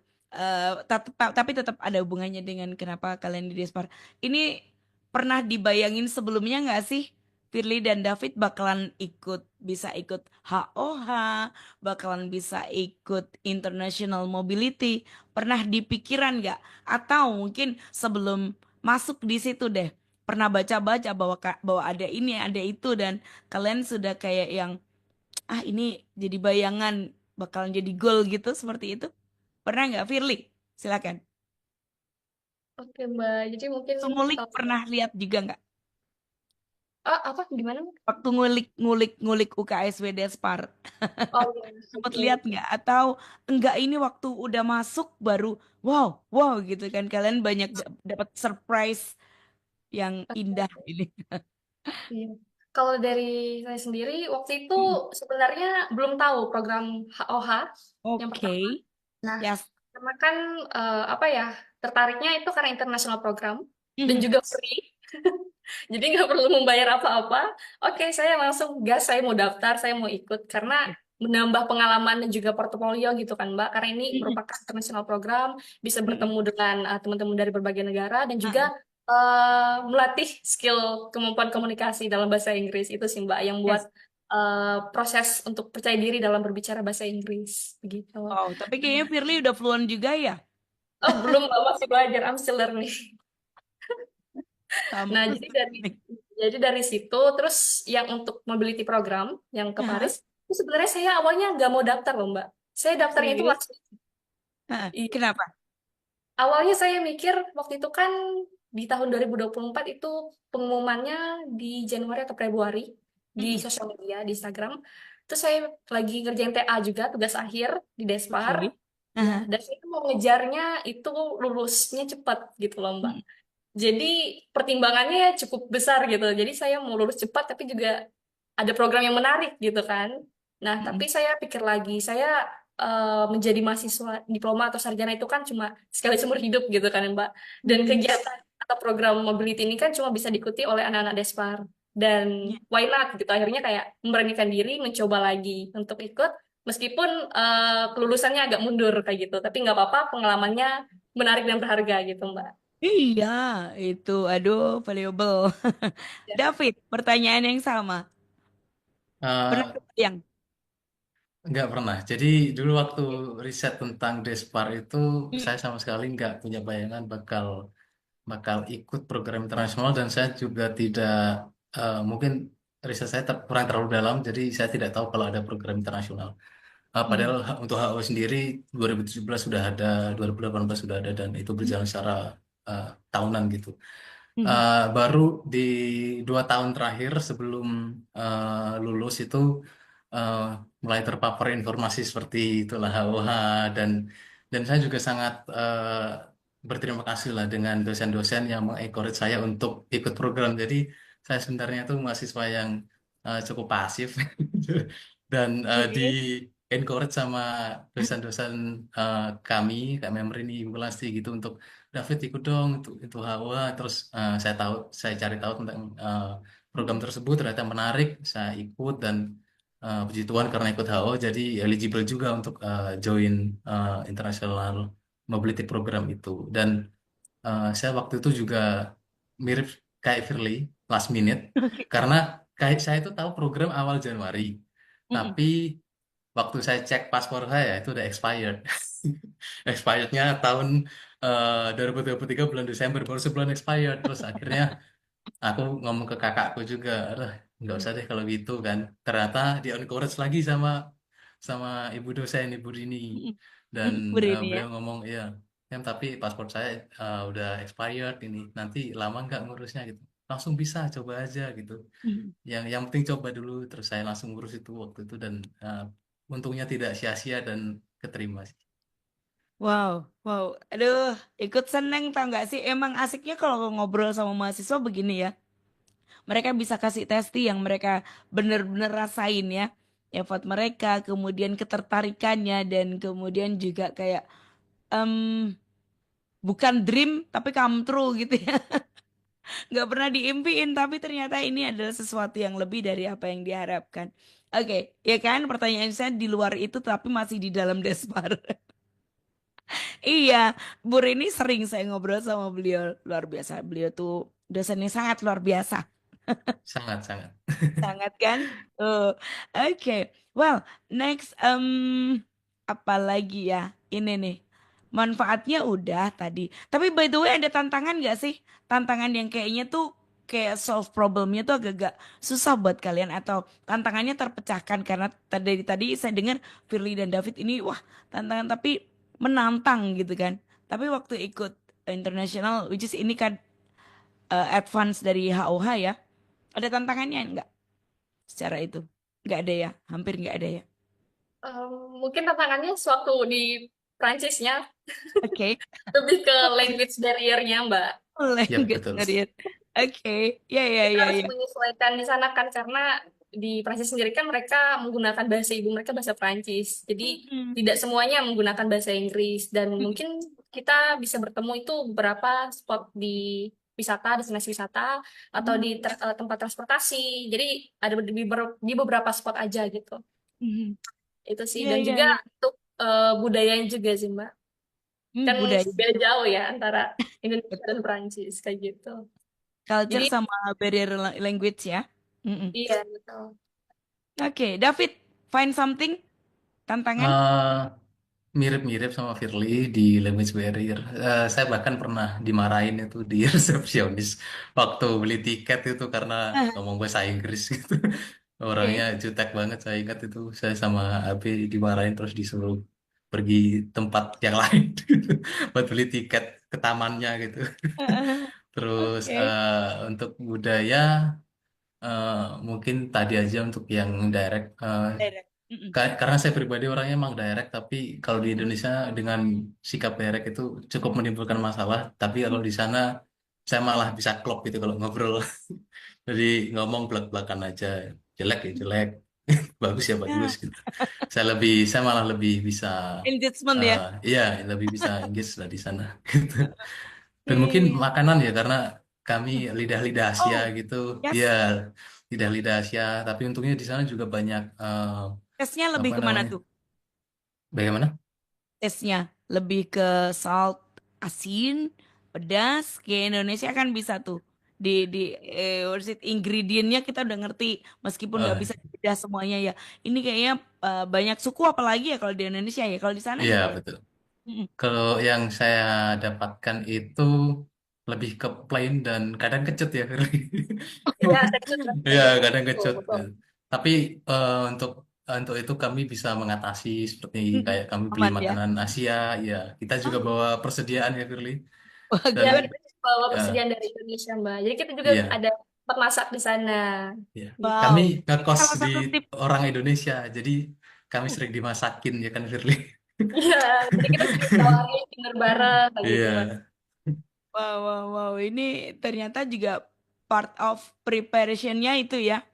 Speaker 1: Tapi tetap ada hubungannya dengan kenapa kalian di Despar. Ini pernah dibayangin sebelumnya nggak sih, Firly dan David bakalan bisa ikut HOH, bakalan bisa ikut International Mobility. Pernah dipikiran nggak? Atau mungkin sebelum masuk di situ deh, pernah baca-baca bahwa ada ini, ada itu, dan kalian sudah kayak yang ini jadi bayangan bakalan jadi goal gitu seperti itu. Pernah nggak Firly? Silakan.
Speaker 3: Oke Mbak, jadi mungkin
Speaker 1: Waktu ngulik
Speaker 3: kalau
Speaker 1: pernah lihat juga nggak?
Speaker 3: apa gimana?
Speaker 1: Waktu ngulik UKSW Despar
Speaker 3: Oh iya,
Speaker 1: sempat
Speaker 3: oke.
Speaker 1: lihat nggak? Atau enggak ini waktu udah masuk baru wow wow gitu kan kalian banyak dapat surprise yang indah
Speaker 3: Oke.
Speaker 1: ini.
Speaker 3: Iya. Kalau dari saya sendiri waktu itu sebenarnya belum tahu program HOH yang
Speaker 1: Oke,
Speaker 3: pertama. Nah,
Speaker 1: yes.
Speaker 3: karena kan apa ya, tertariknya itu karena internasional program dan
Speaker 1: Mhm.
Speaker 3: juga free. Jadi nggak perlu membayar apa-apa. Oke, saya langsung gas, saya mau daftar, saya mau ikut karena
Speaker 1: Oke.
Speaker 3: menambah pengalaman dan juga portofolio gitu kan Mbak. Karena ini
Speaker 1: Mhm.
Speaker 3: merupakan international program, bisa
Speaker 1: Mhm.
Speaker 3: bertemu dengan teman-teman dari berbagai negara dan juga
Speaker 1: Heeh.
Speaker 3: melatih skill kemampuan komunikasi dalam bahasa Inggris itu sih Mbak yang buat
Speaker 1: Yes.
Speaker 3: proses untuk percaya diri dalam berbicara bahasa Inggris begitu.
Speaker 1: Wow, tapi kayaknya Firly udah fluent juga ya.
Speaker 3: Oh, belum Mbak, masih belajar, I'm still learning.
Speaker 1: Sama.
Speaker 3: Nah, jadi dari situ terus yang untuk mobility program yang ke
Speaker 1: Heeh.
Speaker 3: Paris itu sebenarnya saya awalnya nggak mau daftar loh Mbak. Saya daftarnya itu
Speaker 1: Serius?
Speaker 3: langsung.
Speaker 1: Heeh.
Speaker 3: Iya.
Speaker 1: Kenapa?
Speaker 3: Awalnya saya mikir waktu itu kan di tahun 2024 itu pengumumannya di Januari atau Februari di
Speaker 1: Mm-mm.
Speaker 3: sosial media, di Instagram. Terus saya lagi ngerjain TA juga, tugas akhir di Despar.
Speaker 1: Oke.
Speaker 3: Nah,
Speaker 1: Aha.
Speaker 3: dan saya itu mau ngejarnya itu lulusnya cepat gitu loh, Mbak.
Speaker 1: Mm-mm.
Speaker 3: Jadi pertimbangannya ya cukup besar gitu. Jadi saya mau lulus cepat tapi juga ada program yang menarik gitu kan. Nah, tapi
Speaker 1: Mm-mm.
Speaker 3: saya pikir lagi, saya menjadi mahasiswa diploma atau sarjana itu kan cuma sekali seumur hidup gitu kan Mbak. Dan
Speaker 1: Mm-mm.
Speaker 3: kegiatan atau program mobility ini kan cuma bisa diikuti oleh anak-anak Despar. Dan
Speaker 1: Ya.
Speaker 3: why not gitu. Akhirnya kayak memberanikan diri mencoba lagi untuk ikut. Meskipun kelulusannya agak mundur kayak gitu. Tapi nggak apa-apa, pengalamannya menarik dan berharga gitu Mbak.
Speaker 1: Iya, itu aduh valuable.
Speaker 3: Ya.
Speaker 1: David, pertanyaan yang sama. Pernah
Speaker 2: Eh,
Speaker 1: kebayang?
Speaker 2: nggak pernah. Jadi dulu waktu riset tentang Despar itu
Speaker 1: Mm.
Speaker 2: saya sama sekali nggak punya bayangan bakal bakal ikut program internasional dan saya juga tidak mungkin riset saya kurang terlalu dalam jadi saya tidak tahu kalau ada program internasional.
Speaker 1: Mm.
Speaker 2: Padahal untuk HO sendiri 2017 sudah ada, 2018 sudah ada dan itu
Speaker 1: Mm.
Speaker 2: berjalan secara tahunan gitu.
Speaker 1: Mm.
Speaker 2: Baru di 2 tahun terakhir sebelum lulus itu eh, mulai terpapar informasi seperti itulah HOH dan saya juga sangat berterima kasih lah dengan dosen-dosen yang mengencourage saya untuk ikut program. Jadi saya sebenarnya itu mahasiswa yang cukup pasif dan di
Speaker 1: Oke.
Speaker 2: encourage sama dosen-dosen kami, Kak Memri ini, Ibu Lasti gitu untuk David ikut dong itu Hawa terus saya cari tahu tentang program tersebut ternyata menarik saya ikut dan puji Tuhan karena ikut HO jadi eligible juga untuk join international mobility program itu dan saya waktu itu juga mirip kayak Firly last minute
Speaker 1: Oke.
Speaker 2: karena kayak saya itu tahu program awal Januari
Speaker 1: Mm-mm.
Speaker 2: tapi waktu saya cek paspor saya itu udah expired. Expirednya tahun 2023 bulan Desember baru sebulan expired. Terus akhirnya aku ngomong ke kakakku juga, aduh nggak usah deh kalau gitu kan. Ternyata di encourage lagi sama sama ibu dosen ibu Rini
Speaker 1: Mm-mm.
Speaker 2: dan
Speaker 1: Berini ya.
Speaker 2: beliau ngomong iya, kan tapi paspor saya udah expired ini nanti lama nggak ngurusnya gitu. Langsung bisa coba aja gitu
Speaker 1: Mm.
Speaker 2: yang penting coba dulu terus saya langsung ngurus itu waktu itu dan untungnya tidak sia-sia dan keterima sih.
Speaker 1: Wow, wow. Aduh, ikut seneng tau nggak sih? Emang asiknya kalau ngobrol sama mahasiswa begini ya. Mereka bisa kasih testi yang mereka bener-bener rasain ya. Effort mereka, kemudian ketertarikannya, dan kemudian juga kayak em, bukan dream tapi come true gitu ya. Nggak pernah diimpiin, tapi ternyata ini adalah sesuatu yang lebih dari apa yang diharapkan. Oke, ya kan? Pertanyaan saya di luar itu tapi masih di dalam Despar. Iya, Bu Rini sering saya ngobrol sama beliau. Luar biasa. Beliau tuh dosennya sangat luar biasa.
Speaker 2: Sangat-sangat.
Speaker 1: Sangat kan? Oke. Well, next apa lagi ya? Ini nih. Manfaatnya udah tadi. Tapi by the way ada tantangan nggak sih? Tantangan yang kayaknya tuh kayak solve problemnya tuh agak-agak susah buat kalian atau tantangannya terpecahkan karena dari tadi saya dengar Firly dan David ini wah tantangan tapi menantang gitu kan. Tapi waktu ikut international which is ini kan advance dari HOH ya. Ada tantangannya nggak? Secara itu nggak ada ya, hampir nggak ada ya.
Speaker 3: Em, Mungkin tantangannya suatu di Prancisnya
Speaker 1: Oke.
Speaker 3: lebih ke language barrier-nya, Mbak.
Speaker 2: Ya
Speaker 1: Language
Speaker 2: betul.
Speaker 1: barrier. Oke, ya ya
Speaker 3: Kita
Speaker 1: ya
Speaker 3: harus
Speaker 1: ya.
Speaker 3: menyesuaikan di sana kan karena di Prancis sendiri kan mereka menggunakan bahasa ibu mereka bahasa Prancis. Jadi
Speaker 1: Mm-mm.
Speaker 3: tidak semuanya menggunakan bahasa Inggris dan
Speaker 1: Mm-mm.
Speaker 3: mungkin kita bisa bertemu itu beberapa spot di wisata, destinasi wisata atau di
Speaker 1: Mm-mm.
Speaker 3: tempat transportasi. Jadi ada di beberapa spot aja gitu.
Speaker 1: Mm-mm.
Speaker 3: Itu sih
Speaker 1: Ya
Speaker 3: dan
Speaker 1: ya
Speaker 3: juga
Speaker 1: ya.
Speaker 3: untuk budayanya juga sih Mbak. Kan
Speaker 1: Budaya,
Speaker 3: beda jauh ya antara Indonesia dan Prancis kayak gitu.
Speaker 1: culture
Speaker 3: Jadi
Speaker 1: sama barrier language ya. Mm-mm.
Speaker 3: iya betul.
Speaker 1: Oke, David, find something tantangan.
Speaker 2: Eh, Mirip-mirip sama Firly di language barrier. Saya bahkan pernah dimarahin itu di resepsionis waktu beli tiket itu karena
Speaker 1: Ah,
Speaker 2: ngomong bahasa Inggris gitu. Orangnya
Speaker 1: Oke.
Speaker 2: jutek banget saya ingat itu. Saya sama AB dimarahin terus disuruh pergi tempat yang lain buat beli tiket ke tamannya gitu. Terus
Speaker 1: Oke.
Speaker 2: untuk budaya mungkin tadi aja untuk yang direct.
Speaker 1: Direct. Mm-mm.
Speaker 2: Karena saya pribadi orangnya emang direct, tapi kalau di
Speaker 1: Mm-mm.
Speaker 2: Indonesia dengan sikap direct itu cukup menimbulkan masalah. Tapi kalau
Speaker 1: Mm.
Speaker 2: di sana saya malah bisa klop gitu kalau ngobrol. Jadi ngomong belak-belakan aja, jelek ya jelek, bagus ya bagus
Speaker 1: Ya,
Speaker 2: gitu. Saya malah lebih bisa,
Speaker 1: engagement
Speaker 2: eh
Speaker 1: ya.
Speaker 2: iya lebih bisa engage lah di sana. Gitu. Dan mungkin
Speaker 1: Oke.
Speaker 2: makanan ya karena kami
Speaker 1: Mm.
Speaker 2: lidah-lidah Asia
Speaker 1: Oh,
Speaker 2: gitu, ya
Speaker 1: yes.
Speaker 2: lidah-lidah Asia. Tapi untungnya di sana juga banyak
Speaker 1: Tesnya lebih
Speaker 2: apa
Speaker 1: kemana
Speaker 2: namanya?
Speaker 1: tuh?
Speaker 2: Bagaimana?
Speaker 1: Tesnya lebih ke salt, asin, pedas. Kayak Indonesia kan bisa tuh di what is it, ingredientnya kita udah ngerti meskipun nggak
Speaker 2: Eh,
Speaker 1: bisa bedah semuanya ya. Ini kayaknya banyak suku apalagi ya kalau di Indonesia ya. Kalau di sana
Speaker 2: iya
Speaker 1: gimana?
Speaker 2: betul.
Speaker 1: Mm-mm.
Speaker 2: Kalau yang saya dapatkan itu lebih ke plain dan kadang kecut ya, Firly.
Speaker 3: Ya, tekstur
Speaker 2: Iya,
Speaker 3: rasanya.
Speaker 2: kadang
Speaker 3: Betul,
Speaker 2: kecut.
Speaker 3: betul.
Speaker 2: Tapi untuk itu kami bisa mengatasi seperti
Speaker 1: Mm-mm.
Speaker 2: kayak kami beli
Speaker 1: Aman ya.
Speaker 2: makanan Asia, ya kita juga
Speaker 1: Oh,
Speaker 2: bawa persediaan ya, Firly.
Speaker 1: wah,
Speaker 2: Dan
Speaker 3: Ya,
Speaker 1: good.
Speaker 3: kita bawa
Speaker 2: ya,
Speaker 3: persediaan dari Indonesia, Mbak. Jadi kita juga
Speaker 2: iya,
Speaker 3: ada tempat masak di sana.
Speaker 2: iya.
Speaker 3: Gitu.
Speaker 2: Kami
Speaker 1: Wow.
Speaker 2: ngekos
Speaker 1: Salah
Speaker 2: di
Speaker 1: satu tip.
Speaker 2: orang Indonesia, jadi kami sering dimasakin ya kan, Firly.
Speaker 3: Iya, jadi kita sering tawarin dinner bareng kayak gitu, Mbak.
Speaker 2: Iya,
Speaker 1: Wow, wow, wow. Ini ternyata juga part of preparationnya itu ya.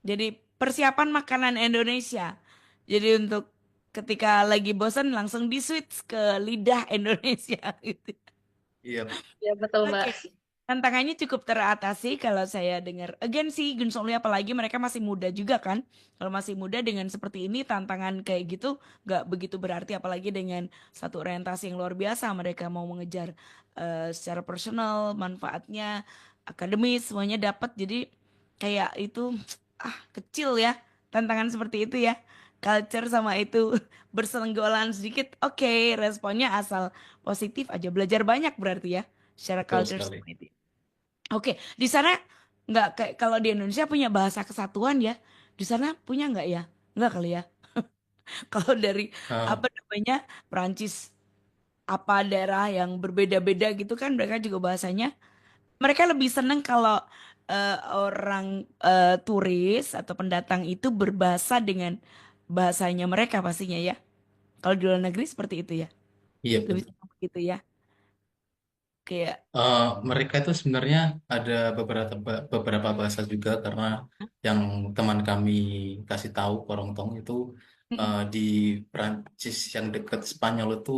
Speaker 1: Jadi persiapan makanan Indonesia. Jadi untuk ketika lagi bosan langsung di switch ke lidah Indonesia gitu.
Speaker 2: iya,
Speaker 3: Ya, betul, Mbak.
Speaker 1: Oke. Tantangannya cukup teratasi kalau saya dengar. Again sih Gunsoli apalagi mereka masih muda juga kan. Kalau masih muda dengan seperti ini tantangan kayak gitu nggak begitu berarti apalagi dengan satu orientasi yang luar biasa mereka mau mengejar secara personal manfaatnya akademis semuanya dapat jadi kayak itu kecil ya tantangan seperti itu ya. Culture sama itu berselenggolan sedikit. Oke, responnya asal positif aja belajar banyak berarti ya secara
Speaker 2: betul
Speaker 1: culture
Speaker 2: sekali.
Speaker 1: sama itu. Oke, di sana nggak kayak kalau di Indonesia punya bahasa kesatuan ya. Di sana punya nggak ya? Nggak kali ya. Kalau dari
Speaker 2: Eh,
Speaker 1: apa namanya Perancis apa daerah yang berbeda-beda gitu kan mereka juga bahasanya. Mereka lebih seneng kalau orang turis atau pendatang itu berbahasa dengan bahasanya mereka pastinya ya. Kalau di luar negeri seperti itu ya.
Speaker 2: iya
Speaker 1: Lebih
Speaker 2: betul.
Speaker 1: seneng begitu ya. Kayak
Speaker 2: Eh, Mereka itu sebenarnya ada beberapa bahasa juga karena yang teman kami kasih tahu Korongtong itu
Speaker 1: mm-mm.
Speaker 2: di Prancis yang dekat Spanyol itu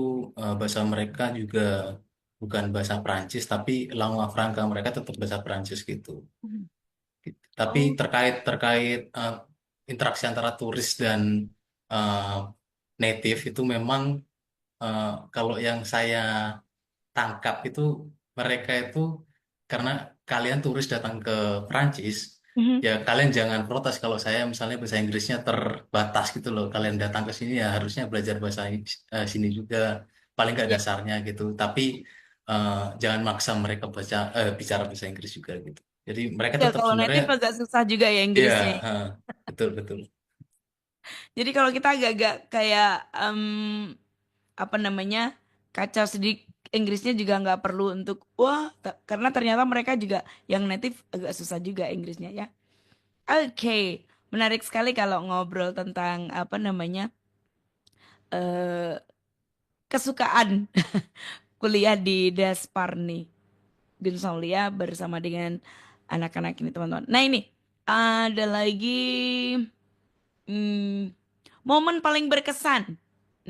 Speaker 2: bahasa mereka juga bukan bahasa Prancis tapi lingua franca mereka tetap bahasa Prancis gitu. Tapi
Speaker 1: Oh.
Speaker 2: terkait terkait interaksi antara turis dan eh, native itu memang kalau yang saya tangkap itu mereka itu karena kalian turis datang ke Prancis,
Speaker 1: Mhm.
Speaker 2: ya kalian jangan protes kalau saya misalnya bahasa Inggrisnya terbatas gitu loh. Kalian datang ke sini ya harusnya belajar bahasa sini juga, paling nggak
Speaker 1: Iya.
Speaker 2: dasarnya gitu. Tapi jangan maksa mereka bicara bahasa Inggris juga gitu. Jadi mereka
Speaker 1: Ya,
Speaker 2: tetap
Speaker 1: kalau
Speaker 2: sebenarnya,
Speaker 1: native agak susah juga ya
Speaker 2: ya
Speaker 1: Inggrisnya.
Speaker 2: betul betul.
Speaker 1: Jadi kalau kita agak-agak kayak apa namanya kacau sedikit Inggrisnya juga nggak perlu untuk karena ternyata mereka juga yang native agak susah juga Inggrisnya ya. Oke, menarik sekali kalau ngobrol tentang apa namanya eh kesukaan kuliah di Desparni Gonsalia bersama dengan anak-anak ini teman-teman. Nah ini ada lagi Hmm, momen paling berkesan.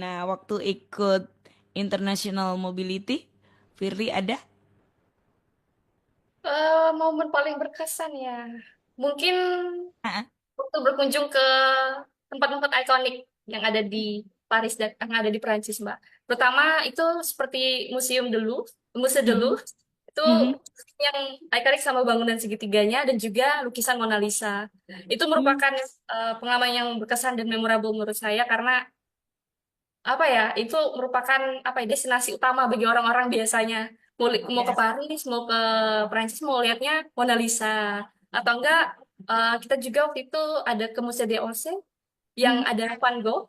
Speaker 1: Nah, waktu ikut International Mobility, Firly ada?
Speaker 3: Momen paling berkesan ya. Mungkin
Speaker 1: Ah,
Speaker 3: waktu berkunjung ke tempat-tempat ikonik yang ada di Paris dan yang ada di Prancis, Mbak. Pertama itu seperti Museum de Louvre, Musée de
Speaker 1: mhm,
Speaker 3: Louvre, itu
Speaker 1: mhm,
Speaker 3: yang ikonik sama bangunan segitiganya dan juga lukisan Mona Lisa. Itu
Speaker 1: mhm.
Speaker 3: merupakan pengalaman yang berkesan dan memorable menurut saya karena apa ya, itu merupakan apa ya, destinasi utama bagi orang-orang biasanya. Mau ke
Speaker 1: Yes.
Speaker 3: Paris, mau ke Prancis, mau lihatnya Mona Lisa. Atau enggak, kita juga waktu itu ada ke Musée d'Orsay yang
Speaker 1: Mhm.
Speaker 3: ada Van Gogh.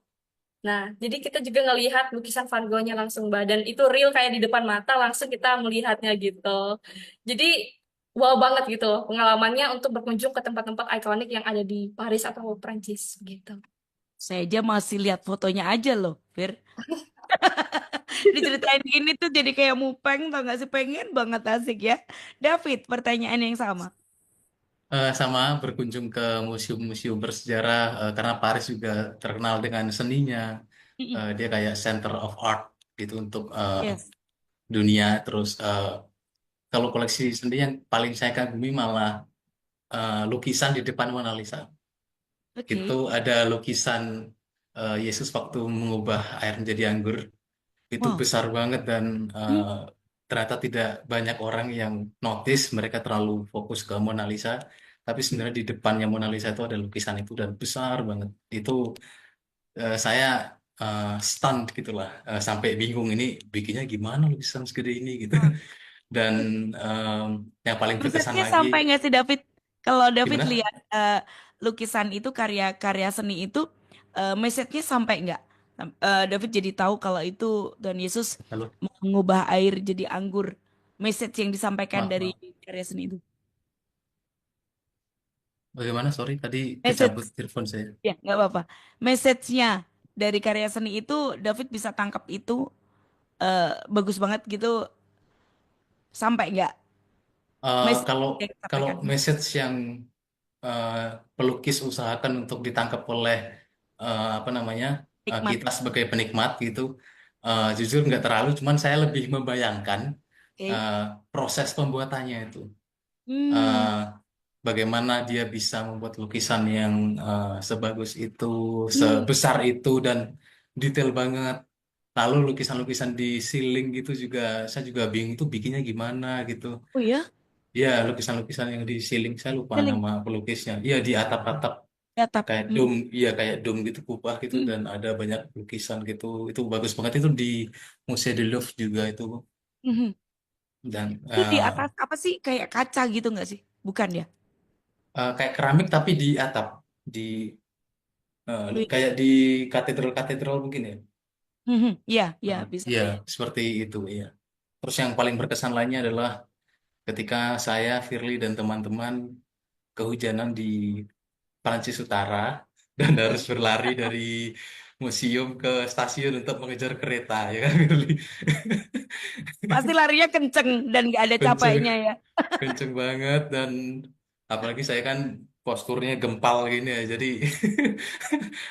Speaker 3: Nah, jadi kita juga ngelihat lukisan Van Gogh-nya langsung, Mbak. Dan itu real kayak di depan mata, langsung kita melihatnya gitu. Jadi, wow banget gitu loh pengalamannya untuk berkunjung ke tempat-tempat ikonik yang ada di Paris atau Prancis gitu.
Speaker 1: Saya aja masih lihat fotonya aja loh, Fir. Diceritain gini tuh jadi kayak mupeng, tau gak sih? Pengen banget asik ya. David, pertanyaan yang sama.
Speaker 2: Sama berkunjung ke museum-museum bersejarah karena Paris juga terkenal dengan seninya.
Speaker 1: Mm-mm.
Speaker 2: Dia kayak center of art gitu untuk
Speaker 1: Yes.
Speaker 2: dunia. Terus kalau koleksi seni yang paling saya kagumi malah lukisan di depan Mona Lisa. Itu
Speaker 1: Oke.
Speaker 2: ada lukisan Yesus waktu mengubah air menjadi anggur. Itu
Speaker 1: Wow.
Speaker 2: besar banget dan
Speaker 1: Hmm.
Speaker 2: ternyata tidak banyak orang yang notice. Mereka terlalu fokus ke Mona Lisa. Tapi sebenarnya di depannya Mona Lisa itu ada lukisan itu dan besar banget. Itu saya stunned gitulah. Sampai bingung ini bikinnya gimana lukisan segede ini gitu.
Speaker 1: Wah.
Speaker 2: Dan em, yang paling berkesan
Speaker 1: Message-nya
Speaker 2: lagi
Speaker 1: sampai nggak sih David? Kalau David
Speaker 2: gimana?
Speaker 1: lihat lukisan itu, karya-karya seni itu, message-nya sampai nggak? David jadi tahu kalau itu Tuhan Yesus
Speaker 2: Halo,
Speaker 1: mengubah air jadi anggur. Message yang disampaikan
Speaker 2: maaf,
Speaker 1: dari
Speaker 2: maaf.
Speaker 1: karya seni itu.
Speaker 2: Bagaimana? Sorry, tadi
Speaker 1: Message,
Speaker 2: kecabut earphone saya.
Speaker 1: ya nggak apa-apa. Message-nya dari karya seni itu David bisa tangkap itu bagus banget gitu. Sampai nggak? Message
Speaker 2: Kalau
Speaker 1: yang
Speaker 2: kalau
Speaker 1: disampaikan.
Speaker 2: message yang eh, pelukis usahakan untuk ditangkap oleh apa namanya
Speaker 1: Hikmat.
Speaker 2: kita sebagai penikmat gitu, jujur nggak terlalu, cuman saya lebih membayangkan
Speaker 1: Oke.
Speaker 2: eh, proses pembuatannya itu.
Speaker 1: Hmm.
Speaker 2: Eh, Bagaimana dia bisa membuat lukisan yang sebagus itu,
Speaker 1: Hmm.
Speaker 2: sebesar itu dan detail banget. Lalu lukisan-lukisan di ceiling gitu juga saya juga bingung tuh bikinnya gimana gitu.
Speaker 1: Oh ya,
Speaker 2: Iya, lukisan-lukisan yang di ceiling saya lupa
Speaker 1: feeling
Speaker 2: nama pelukisnya. Iya, di atap-atap
Speaker 1: atap.
Speaker 2: kayak
Speaker 1: Hmm.
Speaker 2: dom, iya kayak dom gitu kubah gitu
Speaker 1: Hmm.
Speaker 2: dan ada banyak lukisan gitu. Itu bagus banget itu di Musée du Louvre juga itu.
Speaker 1: Mhm.
Speaker 2: Dan
Speaker 1: Itu di atas apa sih? Kayak kaca gitu nggak sih? Bukan ya?
Speaker 2: kayak keramik tapi di atap, di
Speaker 1: Wih.
Speaker 2: kayak di katedral-katedral mungkin ya.
Speaker 1: Mhm. Iya, iya
Speaker 2: Heeh.
Speaker 1: bisa
Speaker 2: Iya,
Speaker 1: kayak.
Speaker 2: seperti itu ya. Terus yang paling berkesan lainnya adalah ketika saya, Firly dan teman-teman kehujanan di Prancis Utara dan harus berlari dari museum ke stasiun untuk mengejar kereta ya kan Firly?
Speaker 1: Pasti larinya kenceng dan nggak ada
Speaker 2: Kenceng,
Speaker 1: capeknya ya.
Speaker 2: kenceng banget dan apalagi saya kan posturnya gempal gini ya jadi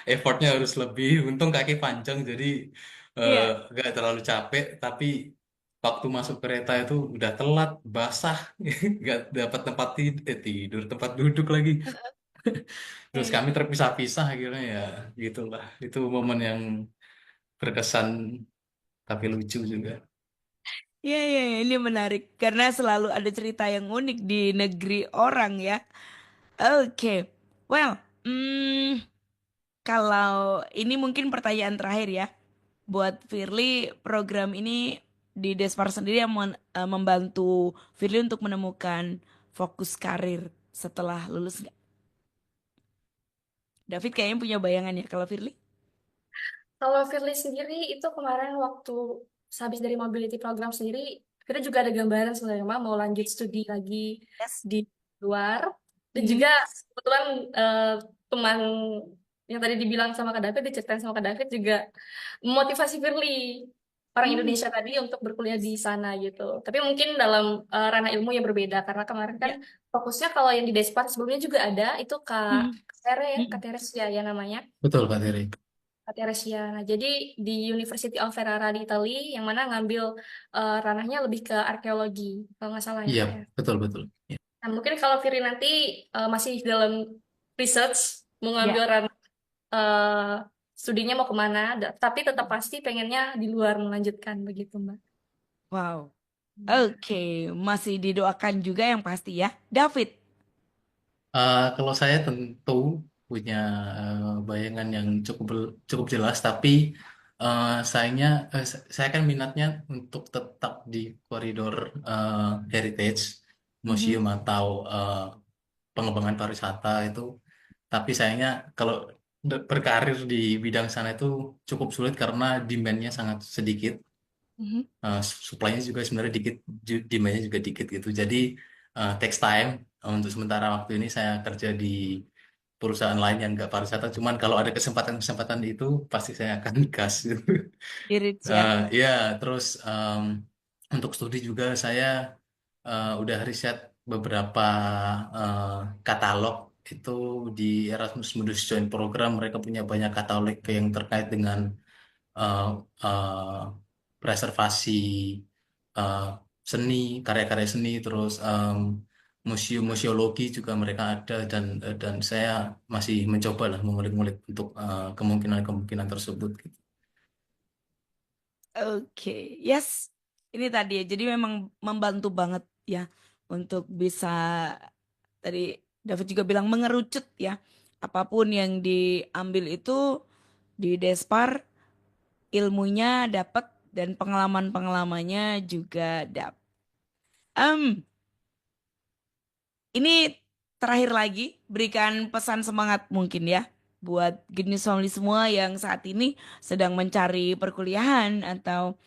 Speaker 2: effortnya harus lebih. Untung kaki panjang jadi eh,
Speaker 1: Iya.
Speaker 2: nggak terlalu capek tapi waktu masuk kereta itu udah telat, basah, nggak dapat tempat tidur, tempat duduk lagi. Terus
Speaker 1: Iya,
Speaker 2: kami terpisah-pisah akhirnya ya gitulah. Itu momen yang berkesan tapi lucu juga.
Speaker 1: iya, iya, iya. Ini menarik karena selalu ada cerita yang unik di negeri orang ya. Oke, well, kalau ini mungkin pertanyaan terakhir ya, buat Firly, program ini di Despar sendiri yang membantu Firly untuk menemukan fokus karir setelah lulus nggak? David kayaknya punya bayangan ya kalau Firly?
Speaker 3: Kalau Firly sendiri itu kemarin waktu habis dari mobility program sendiri, kita juga ada gambaran sebenarnya Mbak, mau lanjut studi lagi
Speaker 1: Yes.
Speaker 3: di luar. Dan
Speaker 1: Mhm.
Speaker 3: juga kebetulan eh, teman yang tadi dibilang sama Kak David, diceritain sama Kak David juga memotivasi Firly, orang
Speaker 1: Hmm.
Speaker 3: Indonesia tadi untuk berkuliah di sana gitu. Tapi mungkin dalam ranah ilmu yang berbeda, karena kemarin kan
Speaker 1: Ya.
Speaker 3: fokusnya kalau yang di Despar sebelumnya juga ada, itu
Speaker 1: Mhm.
Speaker 3: Kak
Speaker 1: Mhm.
Speaker 3: Teres ya namanya.
Speaker 2: Betul, Kak Terry.
Speaker 3: Pateresia. Nah, jadi di University of Ferrara di Italia, yang mana ngambil ranahnya lebih ke arkeologi, kalau nggak salah ya
Speaker 2: Iya,
Speaker 3: Kak ya.
Speaker 2: betul betul. Ya.
Speaker 3: Nah, mungkin kalau Firi nanti masih dalam research, mau
Speaker 1: Ya.
Speaker 3: ngambil ranah eh, studinya mau kemana, tapi tetap pasti pengennya di luar melanjutkan begitu, Mbak.
Speaker 1: Wow. Oke, masih didoakan juga yang pasti ya. David.
Speaker 2: Kalau saya tentu punya bayangan yang cukup jelas, tapi sayangnya saya kan minatnya untuk tetap di koridor eh, heritage,
Speaker 1: Mhm.
Speaker 2: museum atau pengembangan pariwisata itu. Tapi sayangnya kalau berkarir di bidang sana itu cukup sulit karena demand-nya sangat sedikit.
Speaker 1: Mhm.
Speaker 2: Supply-nya juga sebenarnya dikit, demand-nya juga dikit gitu. Jadi takes time. Untuk sementara waktu ini saya kerja di perusahaan lain yang nggak pariwisata. Cuman kalau ada kesempatan-kesempatan itu pasti saya akan gas gitu.
Speaker 1: Irit ya.
Speaker 2: Ya, terus untuk studi juga saya udah riset beberapa eh, katalog itu di Erasmus Mundus Joint Program. Mereka punya banyak katalog yang terkait dengan eh, eh, preservasi eh, seni, karya-karya seni, terus museologi juga mereka ada dan saya masih mencoba lah mengulik-ngulik untuk kemungkinan-kemungkinan tersebut gitu.
Speaker 1: Oke, yes. Ini tadi ya. Jadi memang membantu banget ya untuk bisa tadi David juga bilang mengerucut ya. Apapun yang diambil itu di Despar ilmunya dapat dan pengalaman-pengalamannya juga dapat. Ini terakhir lagi, berikan pesan semangat mungkin ya buat Good News Family semua yang saat ini sedang mencari perkuliahan atau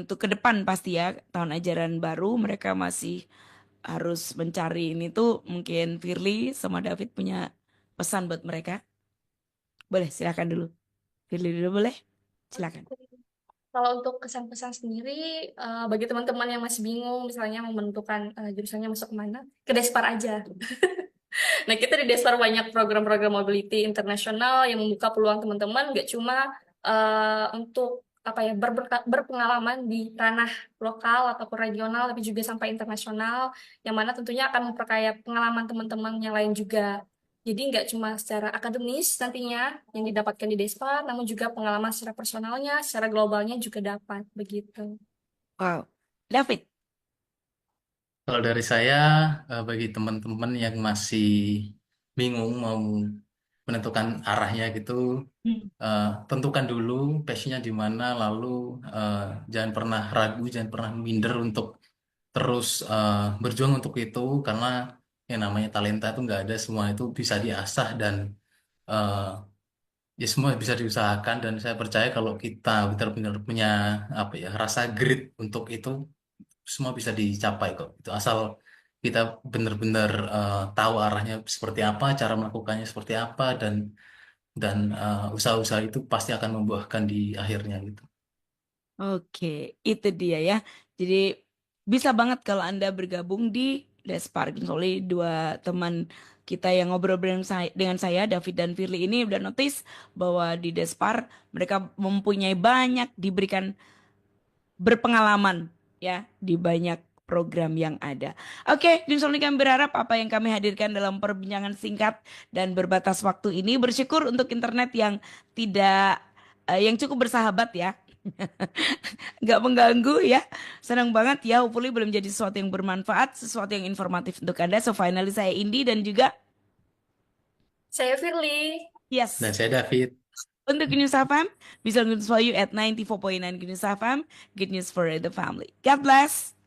Speaker 1: untuk ke depan pasti ya tahun ajaran baru mereka masih harus mencari ini tuh mungkin Firly sama David punya pesan buat mereka. Boleh silakan dulu. Firly dulu boleh? Silakan.
Speaker 3: Kalau untuk kesan-pesan sendiri, bagi teman-teman yang masih bingung, misalnya mau menentukan jurusannya masuk kemana, ke Despar aja. Nah, kita di Despar banyak program-program mobility internasional yang membuka peluang teman-teman, nggak cuma untuk apa ya berpengalaman di ranah lokal ataupun regional, tapi juga sampai internasional, yang mana tentunya akan memperkaya pengalaman teman-teman yang lain juga. Jadi nggak cuma secara akademis nantinya yang didapatkan di Despar, namun juga pengalaman secara personalnya, secara globalnya juga dapat begitu.
Speaker 1: Wow. David.
Speaker 2: Kalau dari saya, bagi teman-teman yang masih bingung mau menentukan arahnya gitu,
Speaker 1: Hmm.
Speaker 2: tentukan dulu passionnya di mana, lalu eh, jangan pernah ragu, jangan pernah minder untuk terus berjuang untuk itu, karena yang namanya talenta itu nggak ada, semua itu bisa diasah dan eh, ya semua bisa diusahakan. Dan saya percaya kalau kita benar-benar punya apa ya rasa grit untuk itu, semua bisa dicapai kok. Itu asal kita benar-benar tahu arahnya seperti apa, cara melakukannya seperti apa, dan usaha-usaha itu pasti akan membuahkan di akhirnya gitu.
Speaker 1: Oke, itu dia ya. Jadi bisa banget kalau Anda bergabung di Despar. Soalnya dua teman kita yang ngobrol dengan saya, David dan Firly ini udah notice bahwa di Despar mereka mempunyai banyak diberikan berpengalaman ya di banyak program yang ada. Oke, Junsoli kami berharap apa yang kami hadirkan dalam perbincangan singkat dan berbatas waktu ini bersyukur untuk internet yang tidak yang cukup bersahabat ya, nggak mengganggu ya. Senang banget ya, hopefully belum jadi sesuatu yang bermanfaat, sesuatu yang informatif untuk Anda. So finally saya Indi dan juga
Speaker 3: Saya Firly.
Speaker 2: Dan
Speaker 1: yes
Speaker 2: saya David.
Speaker 1: untuk Good News FM bisa Good News for you at 94.9 Good News FM, Good News for the family. God bless.